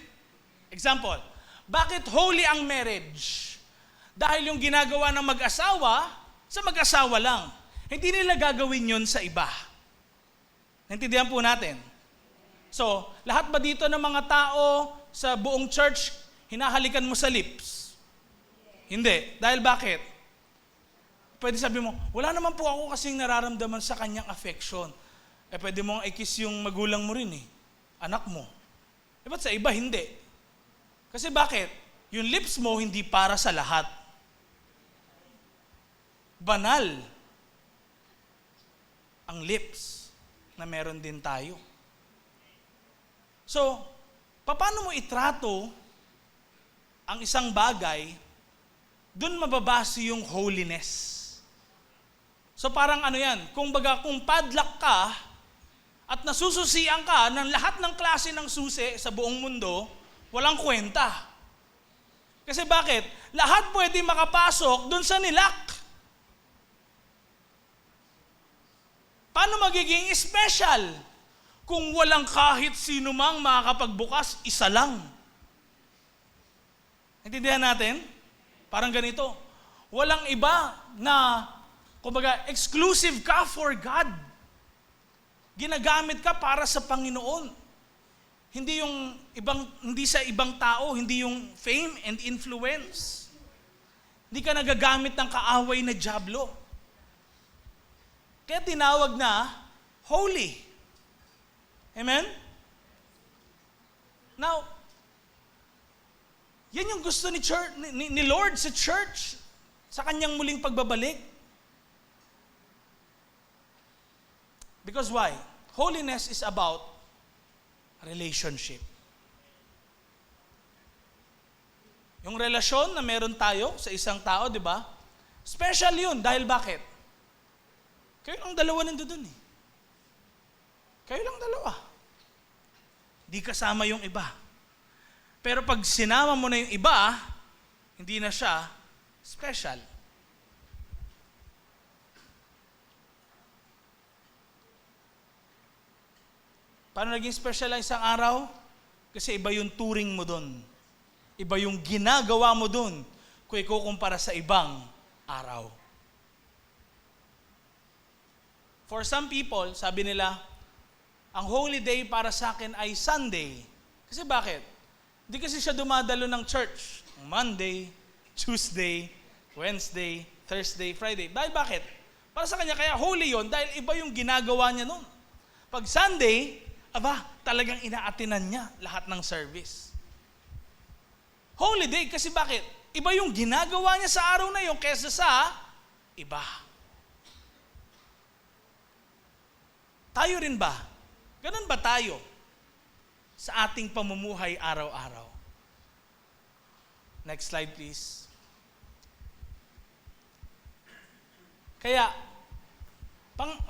Example, bakit holy ang marriage? Dahil yung ginagawa ng mag-asawa, sa mag-asawa lang. Hindi nila gagawin yon sa iba. Intindihan po natin? So, lahat ba dito ng mga tao sa buong church, hinahalikan mo sa lips? Hindi. Dahil bakit? Pwede sabi mo, wala naman po ako kasing nararamdaman sa kanyang affection. Pwede mong i-kiss yung magulang mo rin anak mo. Ba't sa iba hindi? Kasi bakit? Yung lips mo hindi para sa lahat. Banal ang lips na meron din tayo. So, paano mo itrato ang isang bagay, dun mababase yung holiness. So parang kung padlock ka at nasususian ka ng lahat ng klase ng susi sa buong mundo, walang kwenta. Kasi bakit? Lahat pwede makapasok dun sa nilak. Paano magiging special kung walang kahit sino mang makakapagbukas, isa lang? Intindihan natin? Parang ganito. Walang iba na, exclusive ka for God. Ginagamit ka para sa Panginoon. Hindi sa ibang tao, hindi yung fame and influence. Hindi ka nagagamit ng kaaway na dyablo. Kaya tinawag na holy. Amen? Now, yan yung gusto ni Lord sa church, sa kanyang muling pagbabalik. Because why? Holiness is about relationship. Yung relasyon na meron tayo sa isang tao, di ba? Special yun. Dahil bakit? Kayo lang dalawa nandoon Kayo lang dalawa. Di kasama yung iba. Pero pag sinama mo na yung iba, hindi na siya special. Paano naging special ang isang araw? Kasi iba yung turing mo doon. Iba yung ginagawa mo doon kung ikukumpara sa ibang araw. For some people, sabi nila, ang holy day para sa akin ay Sunday. Kasi bakit? Hindi kasi siya dumadalo ng church. Monday, Tuesday, Wednesday, Thursday, Friday. Dahil bakit? Para sa kanya, kaya holy yon dahil iba yung ginagawa niya noon. Pag Sunday, talagang inaatinan niya lahat ng service. Holy day kasi bakit? Iba yung ginagawa niya sa araw na yon kaysa sa iba. Tayo rin ba? Ganun ba tayo sa ating pamumuhay araw-araw? Next slide, please. Kaya,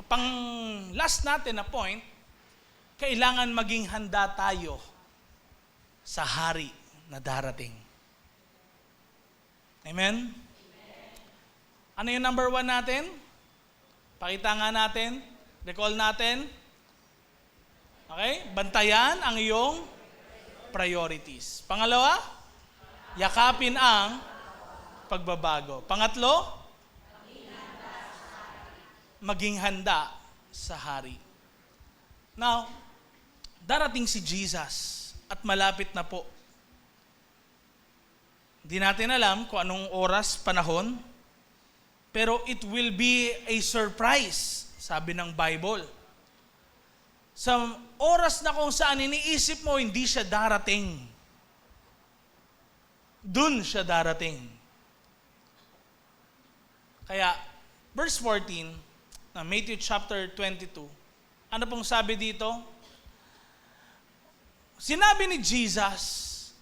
pang last natin na point, kailangan maging handa tayo sa hari na darating. Amen? Ano yung number 1 natin? Pakita nga natin. Recall natin. Okay? Bantayan ang iyong priorities. Pangalawa, yakapin ang pagbabago. Pangatlo, maging handa sa hari. Now, darating si Jesus at malapit na po. Hindi natin alam kung anong oras, panahon, pero it will be a surprise, sabi ng Bible. Sa oras na kung saan iniisip mo, hindi siya darating. Dun siya darating. Kaya, verse 14, na Matthew chapter 22, ano pong sabi dito? Sinabi ni Jesus,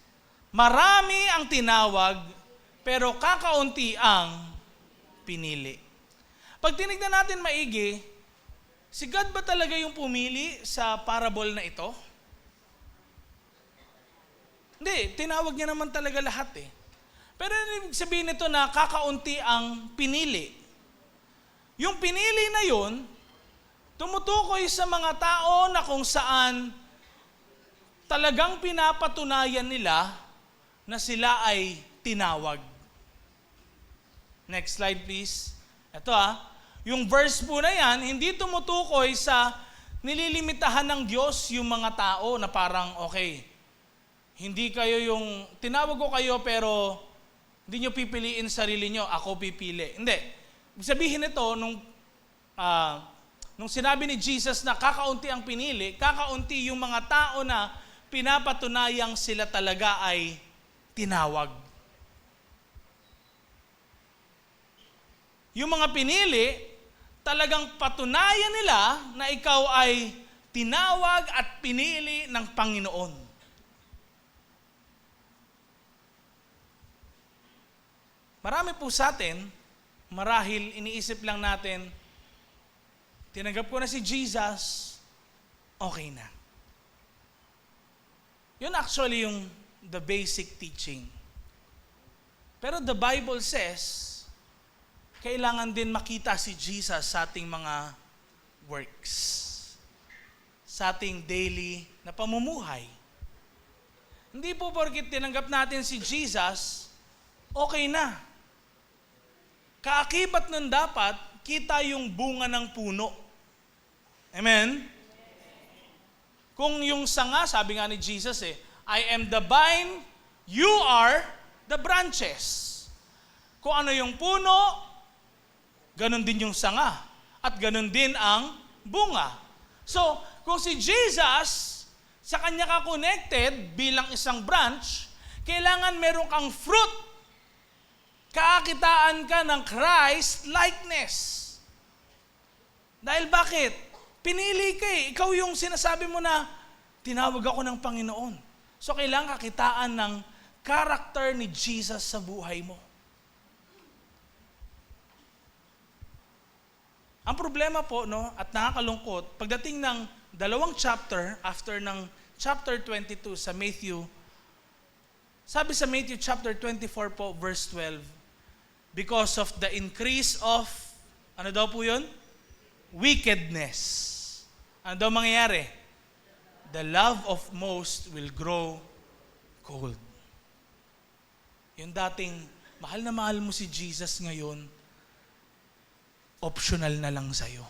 marami ang tinawag, pero kakaunti ang pinili. Pag tinignan natin maigi, si God ba talaga yung pumili sa parable na ito? Hindi, tinawag niya naman talaga lahat eh. Pero ibig sabihin nito na kakaunti ang pinili. Yung pinili na yun, tumutukoy sa mga tao na kung saan talagang pinapatunayan nila na sila ay tinawag. Next slide please. Ito yung verse po na yan, hindi tumutukoy sa nililimitahan ng Diyos yung mga tao na parang okay, hindi kayo yung, tinawag ko kayo pero hindi nyo pipiliin sarili nyo, ako pipili. Hindi. Sabihin nito, nung sinabi ni Jesus na kakaunti ang pinili, kakaunti yung mga tao na pinapatunayang sila talaga ay tinawag. Yung mga pinili, talagang patunayan nila na ikaw ay tinawag at pinili ng Panginoon. Marami po sa atin, marahil iniisip lang natin, tinanggap ko na si Jesus, okay na. Yun actually yung the basic teaching. Pero the Bible says, kailangan din makita si Jesus sa ating mga works, sa ating daily na pamumuhay. Hindi po porket tinanggap natin si Jesus, okay na. Kaakibat nun dapat, kita yung bunga ng puno. Amen? Kung yung sanga, sabi nga ni Jesus I am the vine, you are the branches. Kung ano yung puno, ganun din yung sanga. At ganun din ang bunga. So, kung si Jesus, sa kanya ka connected bilang isang branch, kailangan meron kang fruit. Kaakitaan ka ng Christ likeness. Dahil bakit? Pinili ka eh. Ikaw yung sinasabi mo na, tinawag ako ng Panginoon. So, kailangan kakitaan ng character ni Jesus sa buhay mo. Ang problema po, at nakakalungkot, pagdating ng 2 chapter, after ng chapter 22 sa Matthew, sabi sa Matthew chapter 24 po, verse 12, because of the increase of, ano daw po yun? Wickedness. Ano daw mangyayari? The love of most will grow cold. Yung dating, mahal na mahal mo si Jesus ngayon, optional na lang sa'yo.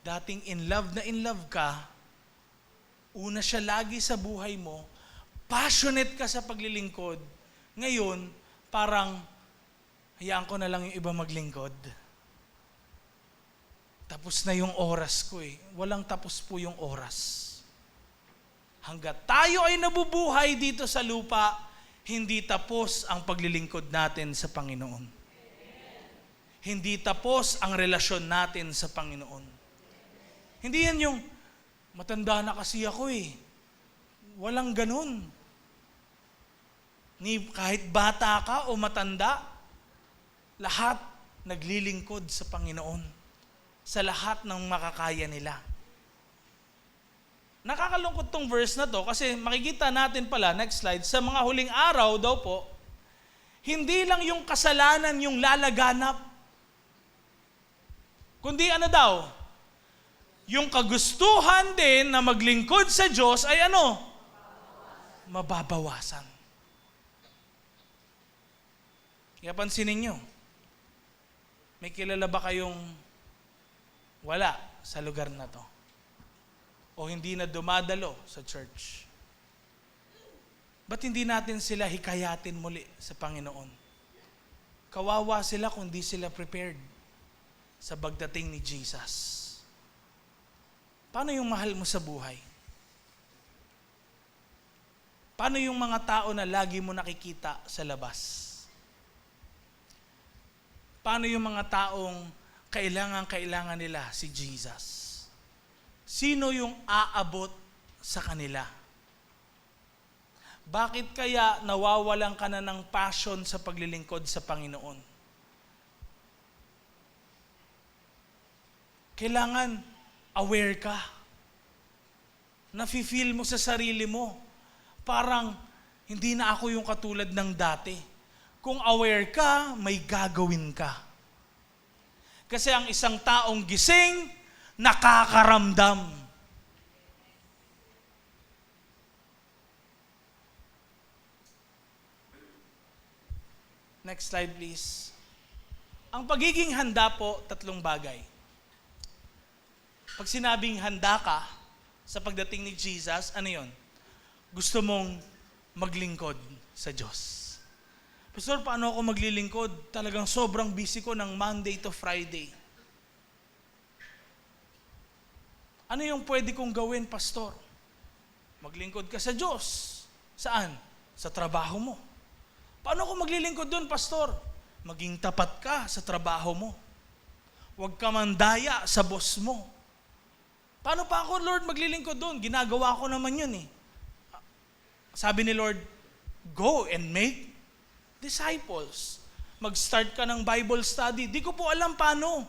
Dating in love ka, una siya lagi sa buhay mo, passionate ka sa paglilingkod, ngayon, parang, hayaan ko na lang yung iba maglingkod. Tapos na yung oras ko Walang tapos po yung oras. Hanggat tayo ay nabubuhay dito sa lupa, hindi tapos ang paglilingkod natin sa Panginoon. Hindi tapos ang relasyon natin sa Panginoon. Hindi yan yung, matanda na kasi ako eh. Walang ganun. Kahit bata ka o matanda, lahat naglilingkod sa Panginoon. Sa lahat ng makakaya nila. Nakakalungkot tong verse na to kasi makikita natin pala, next slide, sa mga huling araw daw po, hindi lang yung kasalanan yung lalaganap, kundi ano daw? Yung kagustuhan din na maglingkod sa Diyos ay ano? Mababawasan. Kaya pansinin nyo, may kilala ba kayong wala sa lugar na to? O hindi na dumadalo sa church? Ba't hindi natin sila hikayatin muli sa Panginoon? Kawawa sila kung di sila prepared sa pagdating ni Jesus. Paano yung mahal mo sa buhay? Paano yung mga tao na lagi mo nakikita sa labas? Paano yung mga taong kailangan nila si Jesus? Sino yung aabot sa kanila? Bakit kaya nawawalan ka na ng passion sa paglilingkod sa Panginoon? Kailangan aware ka. Nafi-feel mo sa sarili mo. Parang hindi na ako yung katulad ng dati. Kung aware ka, may gagawin ka. Kasi ang isang taong gising, nakakaramdam. Next slide please. Ang pagiging handa po, tatlong bagay. Pag sinabing handa ka sa pagdating ni Jesus, ano yon? Gusto mong maglingkod sa Diyos. Pastor, paano ako maglilingkod? Talagang sobrang busy ko ng Monday to Friday. Ano yung pwede kong gawin, Pastor? Maglingkod ka sa Diyos. Saan? Sa trabaho mo. Paano ako maglilingkod doon, Pastor? Maging tapat ka sa trabaho mo. Huwag ka mandaya sa boss mo. Paano pa ako, Lord, maglilingkod doon? Ginagawa ko naman yun eh. Sabi ni Lord, go and make disciples. Mag-start ka ng Bible study. Di ko po alam paano.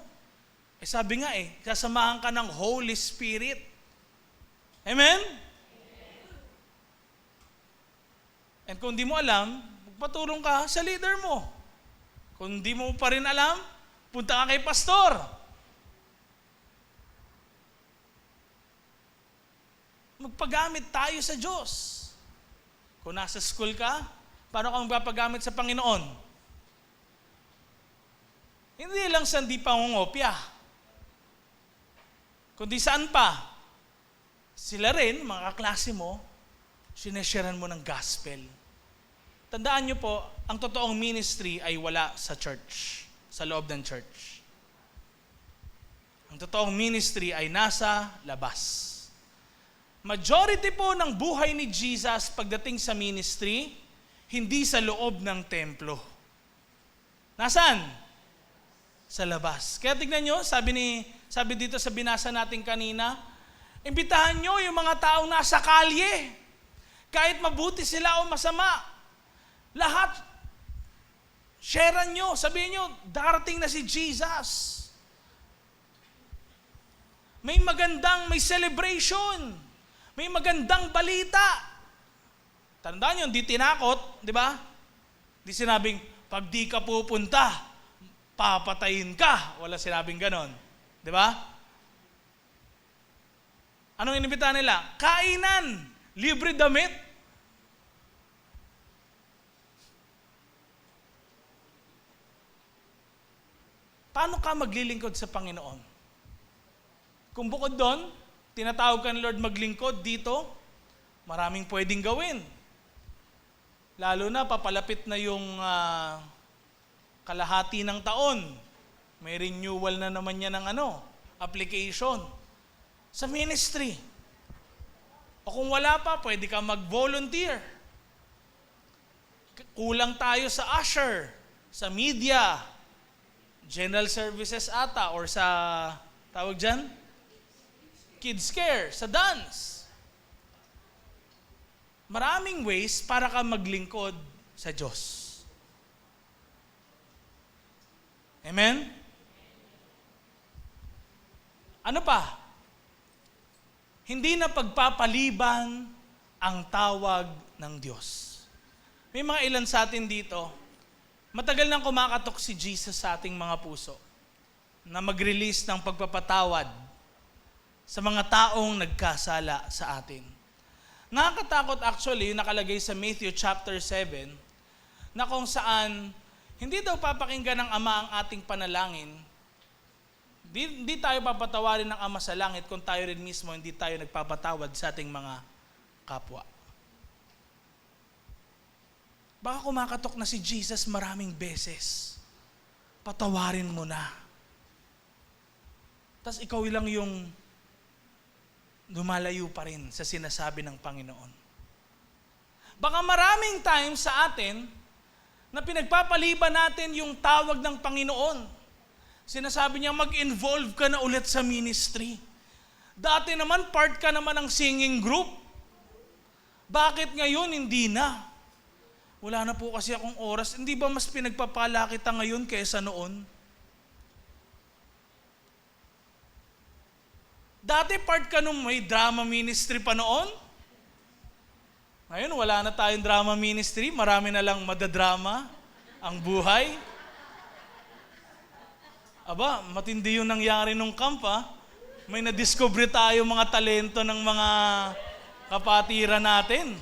Sabi nga sasamahan ka ng Holy Spirit. Amen? And kung di mo alam, magpatulong ka sa leader mo. Kung di mo pa rin alam, punta ka kay pastor. Magpagamit tayo sa Diyos. Kung nasa school ka, paano ka magpapagamit sa Panginoon? Hindi lang sa di pangungopya. Kundi saan pa? Sila rin, mga kaklase mo, sinesharean mo ng gospel. Tandaan nyo po, ang totoong ministry ay wala sa church, sa loob ng church. Ang totoong ministry ay nasa labas. Majority po ng buhay ni Jesus pagdating sa ministry, hindi sa loob ng templo. Nasaan? Sa labas. Kaya tignan nyo, sabi dito sa binasa natin kanina, imbitahan nyo yung mga taong nasa kalye. Kahit mabuti sila o masama. Lahat, sharean nyo. Sabihin nyo, darating na si Jesus. May celebration. May magandang balita. Tandaan nyo, hindi tinakot, di ba? Di sinabing, pag di ka pupunta, papatayin ka. Wala sinabing ganon. Di ba? Anong inimbitahan nila? Kainan. Libre damit. Paano ka maglilingkod sa Panginoon? Kung bukod doon, tinatawag ka ni Lord maglingkod dito, maraming pwedeng gawin. Lalo na papalapit na yung kalahati ng taon. May renewal na naman yan ng application. Sa ministry. O kung wala pa, pwede ka mag-volunteer. Kulang tayo sa usher, sa media, general services ata, or sa, tawag dyan, kids care, sa dance. Maraming ways para ka maglingkod sa Diyos. Amen? Ano pa? Hindi na pagpapaliban ang tawag ng Diyos. May mga ilan sa atin dito, matagal nang kumakatok si Jesus sa ating mga puso na mag-release ng pagpapatawad sa mga taong nagkasala sa atin. Nakakatakot actually, nakalagay sa Matthew chapter 7, na kung saan hindi daw papakinggan ng Ama ang ating panalangin. Hindi tayo papatawarin ng Ama sa langit kung tayo rin mismo hindi tayo nagpapatawad sa ating mga kapwa. Baka kumakatok na si Jesus maraming beses. Patawarin mo na. Tapos ikaw lang yung lumalayo pa rin sa sinasabi ng Panginoon. Baka maraming times sa atin na pinagpapaliban natin yung tawag ng Panginoon. Sinasabi niya, mag-involve ka na ulit sa ministry. Dati naman, part ka naman ng singing group. Bakit ngayon hindi na? Wala na po kasi akong oras. Hindi ba mas pinagpapala kita ngayon kaysa noon? Dati part ka nung may drama ministry pa noon. Ngayon wala na tayong drama ministry. Marami na lang madadrama ang buhay. Aba, matindi yung nangyari nung camp ha. May nadiscover tayo mga talento ng mga kapatiran natin.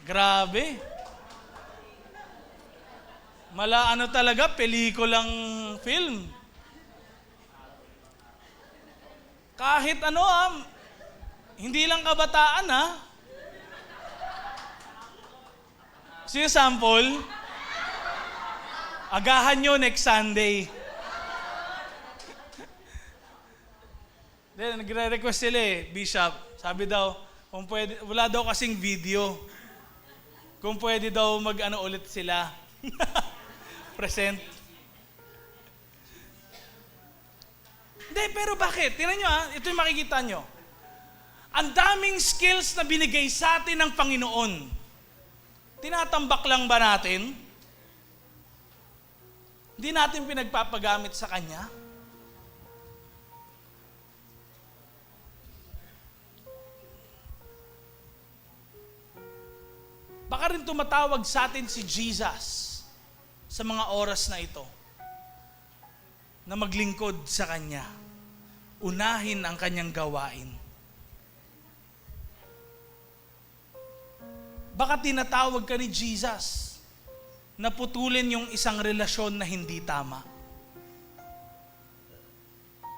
Grabe. Ano talaga, pelikulang film. Kahit hindi lang kabataan Sino sample? Agahan nyo next Sunday. Then, nagre-request sila Bishop. Sabi daw, kung pwede, wala daw kasing video. Kung pwede daw ulit sila. Present. Hindi, pero bakit? Tingnan nyo ito yung makikita nyo. Ang daming skills na binigay sa atin ng Panginoon. Tinatambak lang ba natin? Hindi natin pinagpapagamit sa Kanya? Baka rin tumatawag sa atin si Jesus sa mga oras na ito na maglingkod sa Kanya. Unahin ang Kanyang gawain. Baka tinatawag ka ni Jesus na putulin yung isang relasyon na hindi tama.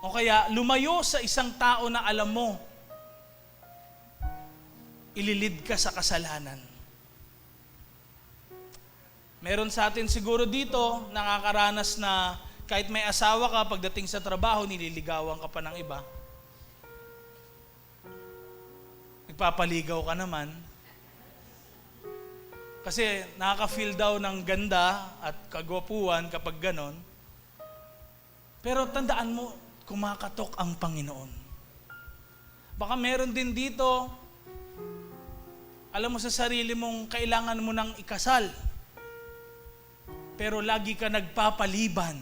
O kaya lumayo sa isang tao na alam mo, ililid ka sa kasalanan. Meron sa atin siguro dito, nakakaranas na kahit may asawa ka, pagdating sa trabaho, nililigawan ka pa ng iba. Nagpapaligaw ka naman. Kasi nakaka-feel daw ng ganda at kagwapuan kapag ganon. Pero tandaan mo, kumakatok ang Panginoon. Baka meron din dito, alam mo sa sarili mong kailangan mo nang ikasal. Pero lagi ka nagpapaliban.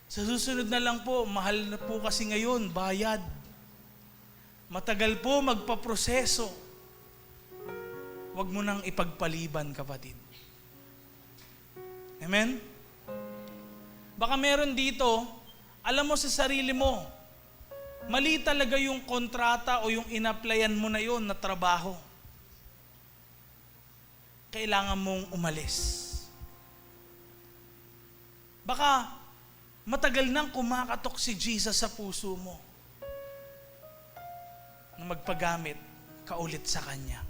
Sa susunod na lang po, mahal na po kasi ngayon, bayad. Matagal po magpaproseso. Huwag mo nang ipagpaliban, kapatid. Amen? Baka meron dito, alam mo sa sarili mo, mali talaga yung kontrata o yung in-applyan mo na yun na trabaho. Kailangan mong umalis. Baka matagal nang kumakatok si Jesus sa puso mo na magpagamit ka ulit sa Kanya.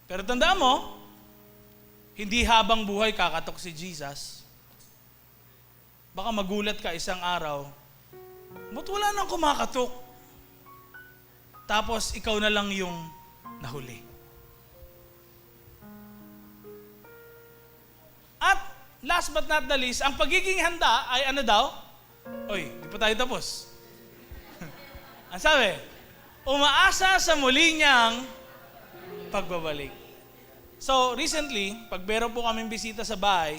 Pero tandaan mo, hindi habang buhay kakatok si Jesus. Baka magulat ka isang araw, ba't wala nang kumakatok? tapos ikaw na lang yung nahuli. At last but not the least, ang pagiging handa ay ano daw? Oy, di pa tayo tapos. Ang sabi, umaasa sa muli niyang pagbabalik. So, recently, pag meron po kaming bisita sa bahay,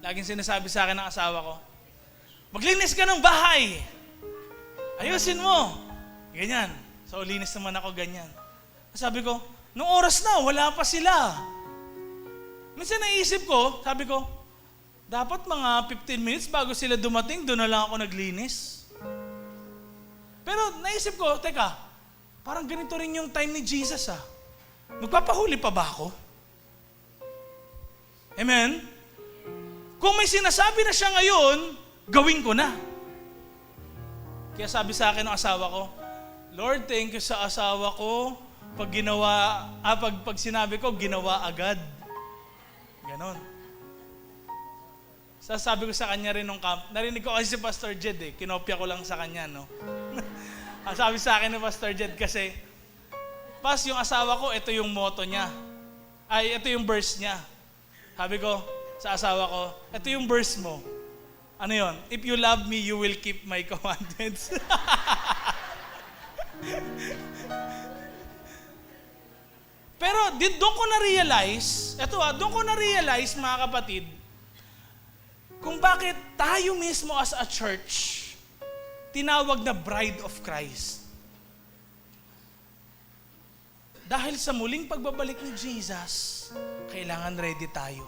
laging sinasabi sa akin ng asawa ko, maglinis ka ng bahay. Ayusin mo. Ganyan. So, linis naman ako ganyan. Sabi ko, nung oras na, wala pa sila. Minsan naisip ko, sabi ko, dapat mga 15 minutes bago sila dumating, doon na lang ako naglinis. Pero naisip ko, teka, parang ganito rin yung time ni Jesus ah. Magpapahuli pa ba ako? Amen? Kung may sinasabi na siya ngayon, gawin ko na. Kaya sabi sa akin ng asawa ko, Lord, thank you sa asawa ko. Pag sinabi ko, ginawa agad. Ganon. Sabi ko sa kanya rin nung camp, narinig ko kasi si Pastor Jed kinopya ko lang sa kanya, no? Ang sabi sa akin ni Pastor Jed kasi, Pas, yung asawa ko, ito yung motto niya. Ito yung verse niya. Sabi ko sa asawa ko, ito yung verse mo. Ano yon? If you love me, you will keep my commandments. Pero doon ko na-realize, doon ko na-realize mga kapatid, kung bakit tayo mismo as a church, tinawag na Bride of Christ. Dahil sa muling pagbabalik ni Jesus, kailangan ready tayo.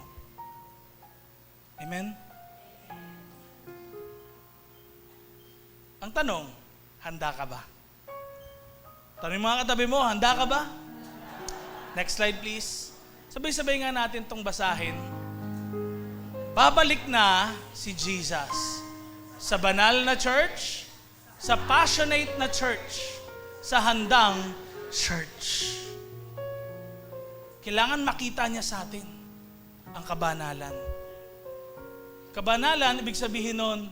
Amen? Ang tanong, handa ka ba? Tanong mga katabi mo, handa ka ba? Next slide please. Sabay-sabay nga natin itong basahin. Babalik na si Jesus sa banal na church, sa passionate na church, sa handang church. Kailangan makita niya sa atin ang kabanalan. Kabanalan, ibig sabihin nun,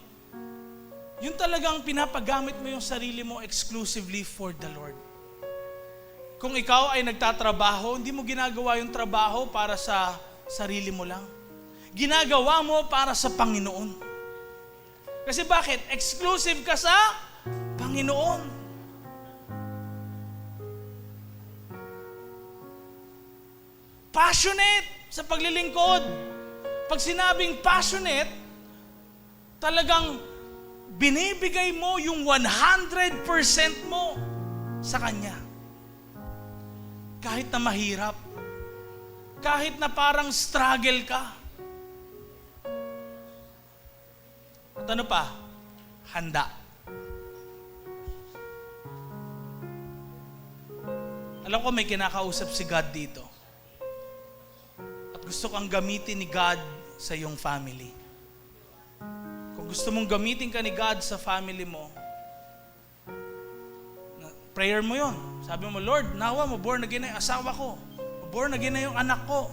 yung talagang pinapagamit mo yung sarili mo exclusively for the Lord. Kung ikaw ay nagtatrabaho, hindi mo ginagawa yung trabaho para sa sarili mo lang. Ginagawa mo para sa Panginoon. Kasi bakit? Exclusive ka sa Panginoon. Passionate sa paglilingkod. Pag sinabing passionate, talagang binibigay mo yung 100% mo sa Kanya. Kahit na mahirap, kahit na parang struggle ka. At ano pa? Handa. Alam ko may kinakausap si God dito. At gusto kang gamitin ni God sa iyong family. Kung gusto mong gamitin ka ni God sa family mo, prayer mo yon. Sabi mo, Lord, nawa mo, born again na yung asawa ko. Born again na yung anak ko.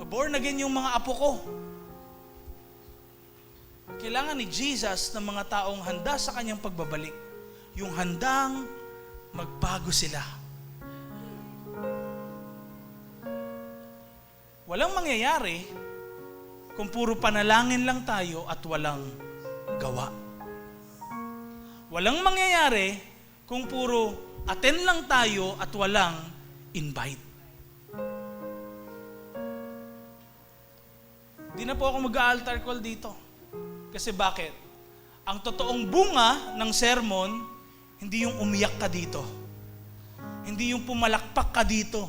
Born again yung mga apo ko. Kailangan ni Jesus ng mga taong handa sa kanyang pagbabalik. Yung handang magbago sila. Walang mangyayari kung puro panalangin lang tayo at walang gawa. Walang mangyayari kung puro attend lang tayo at walang invite. Di na po ako mag-altar call dito. Kasi bakit? Ang totoong bunga ng sermon, hindi yung umiyak ka dito. Hindi yung pumalakpak ka dito.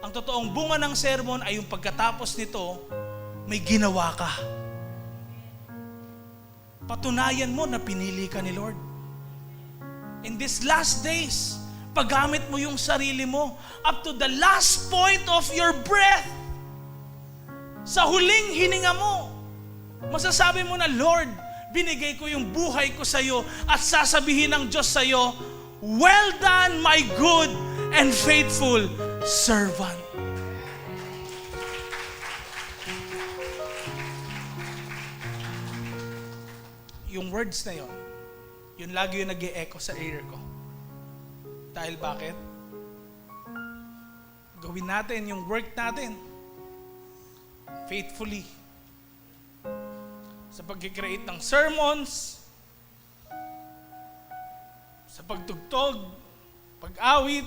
Ang totoong bunga ng sermon ay yung pagkatapos nito, may ginawa ka. Patunayan mo na pinili ka ni Lord. In these last days, paggamit mo yung sarili mo up to the last point of your breath. Sa huling hininga mo, masasabi mo na, Lord, binigay ko yung buhay ko sa iyo at sasabihin ng Diyos sa iyo, well done, my good and faithful servant. Yung words na yon, yun lagi yung nag-e-echo sa ear ko. Dahil bakit? Gawin natin yung work natin faithfully. Sa pag-create ng sermons, sa pagtugtog, pag-awit,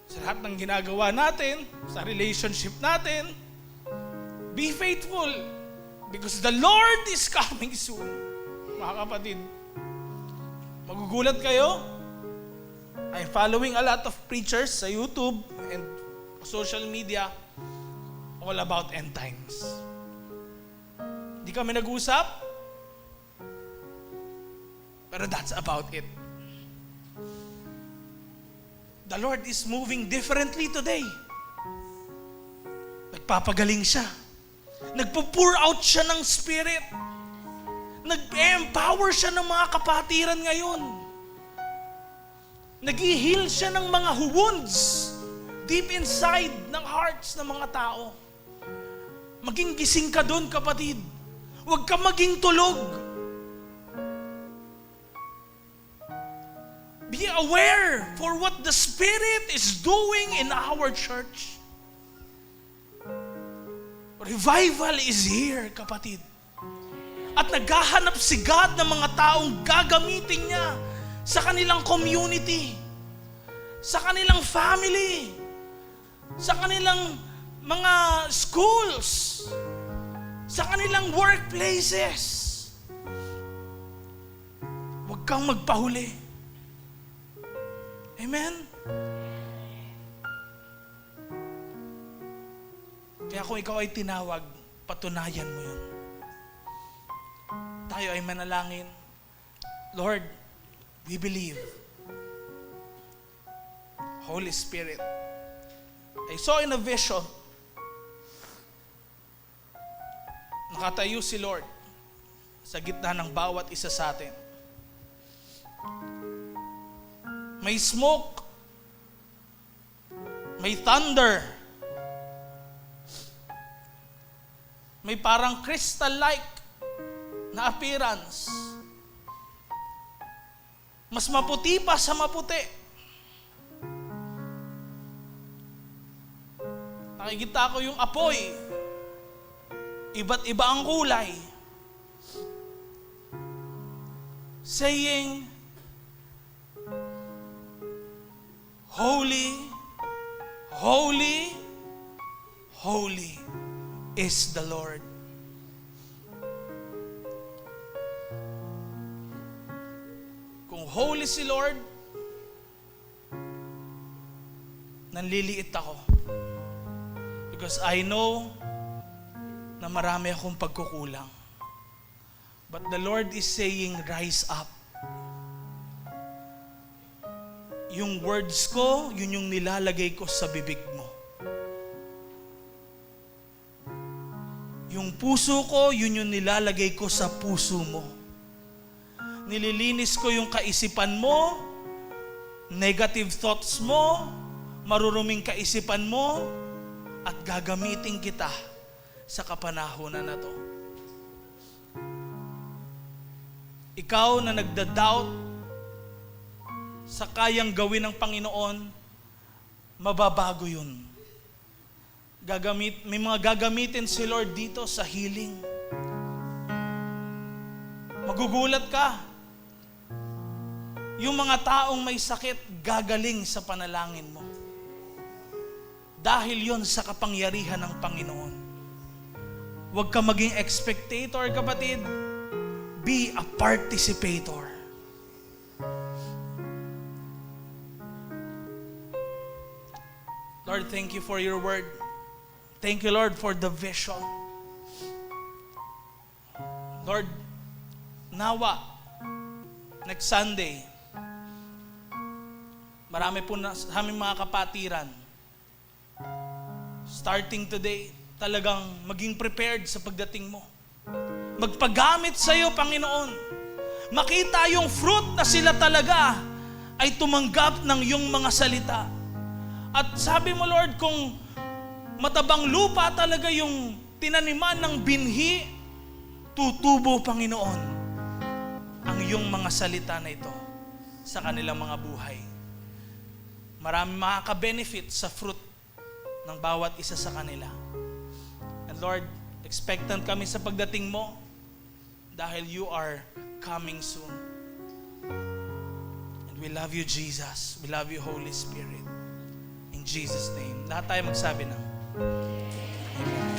sa lahat ng ginagawa natin, sa relationship natin, be faithful because the Lord is coming soon. Mga kapatid, magugulat kayo. I'm following a lot of preachers sa YouTube and social media all about end times. Hindi kami nag-usap, pero that's about it. The Lord is moving differently today. Nagpapagaling siya. Nagpo-pour out siya ng Spirit. Nag-empower siya ng mga kapatiran ngayon. Nag-i-heal siya ng mga wounds deep inside ng hearts ng mga tao. Maging gising ka doon, kapatid. Huwag ka maging tulog. Be aware for what the Spirit is doing in our church. Revival is here, kapatid. At naghahanap si God ng mga taong gagamitin niya sa kanilang community, sa kanilang family, sa kanilang mga schools, sa kanilang workplaces. Huwag kang magpahuli. Amen? Kaya kung ikaw ay tinawag, patunayan mo yun. Tayo ay manalangin. Lord, we believe. Holy Spirit, I saw in a vision, nakatayo si Lord sa gitna ng bawat isa sa atin. May smoke, may thunder, may parang crystal-like na appearance. Mas maputi pa sa maputi. Nakikita ko yung apoy. Iba't iba ang kulay. Saying, Holy, holy, holy is the Lord. Kung holy si Lord, nanliliit ako. Because I know na marami akong pagkukulang. But the Lord is saying, rise up. Yung words ko, yun yung nilalagay ko sa bibig mo. Yung puso ko, yun yung nilalagay ko sa puso mo. Nililinis ko yung kaisipan mo, negative thoughts mo, maruruming kaisipan mo, at gagamitin kita sa kapanahunan na to. Ikaw na nagda-doubt sa kayang gawin ng Panginoon, mababago yun. May mga gagamitin si Lord dito sa healing. Magugulat ka. Yung mga taong may sakit, gagaling sa panalangin mo. Dahil yon sa kapangyarihan ng Panginoon. Huwag ka maging spectator, kapatid. Be a participator. Lord, thank you for your word. Thank you, Lord, for the vision. Lord, nawa, next Sunday, marami po na sa aming mga kapatiran. Starting today, talagang maging prepared sa pagdating mo. Magpagamit sa iyo, Panginoon. Makita yung fruit na sila talaga ay tumanggap ng iyong mga salita. At sabi mo, Lord, kung matabang lupa talaga yung tinaniman ng binhi, tutubo, Panginoon, ang iyong mga salita na ito. sa kanilang mga buhay. Marami makaka-benefit sa fruit ng bawat isa sa kanila. And Lord, expectant kami sa pagdating mo dahil you are coming soon. And we love you, Jesus. We love you, Holy Spirit. In Jesus' name. Lahat tayo magsabi ng Amen.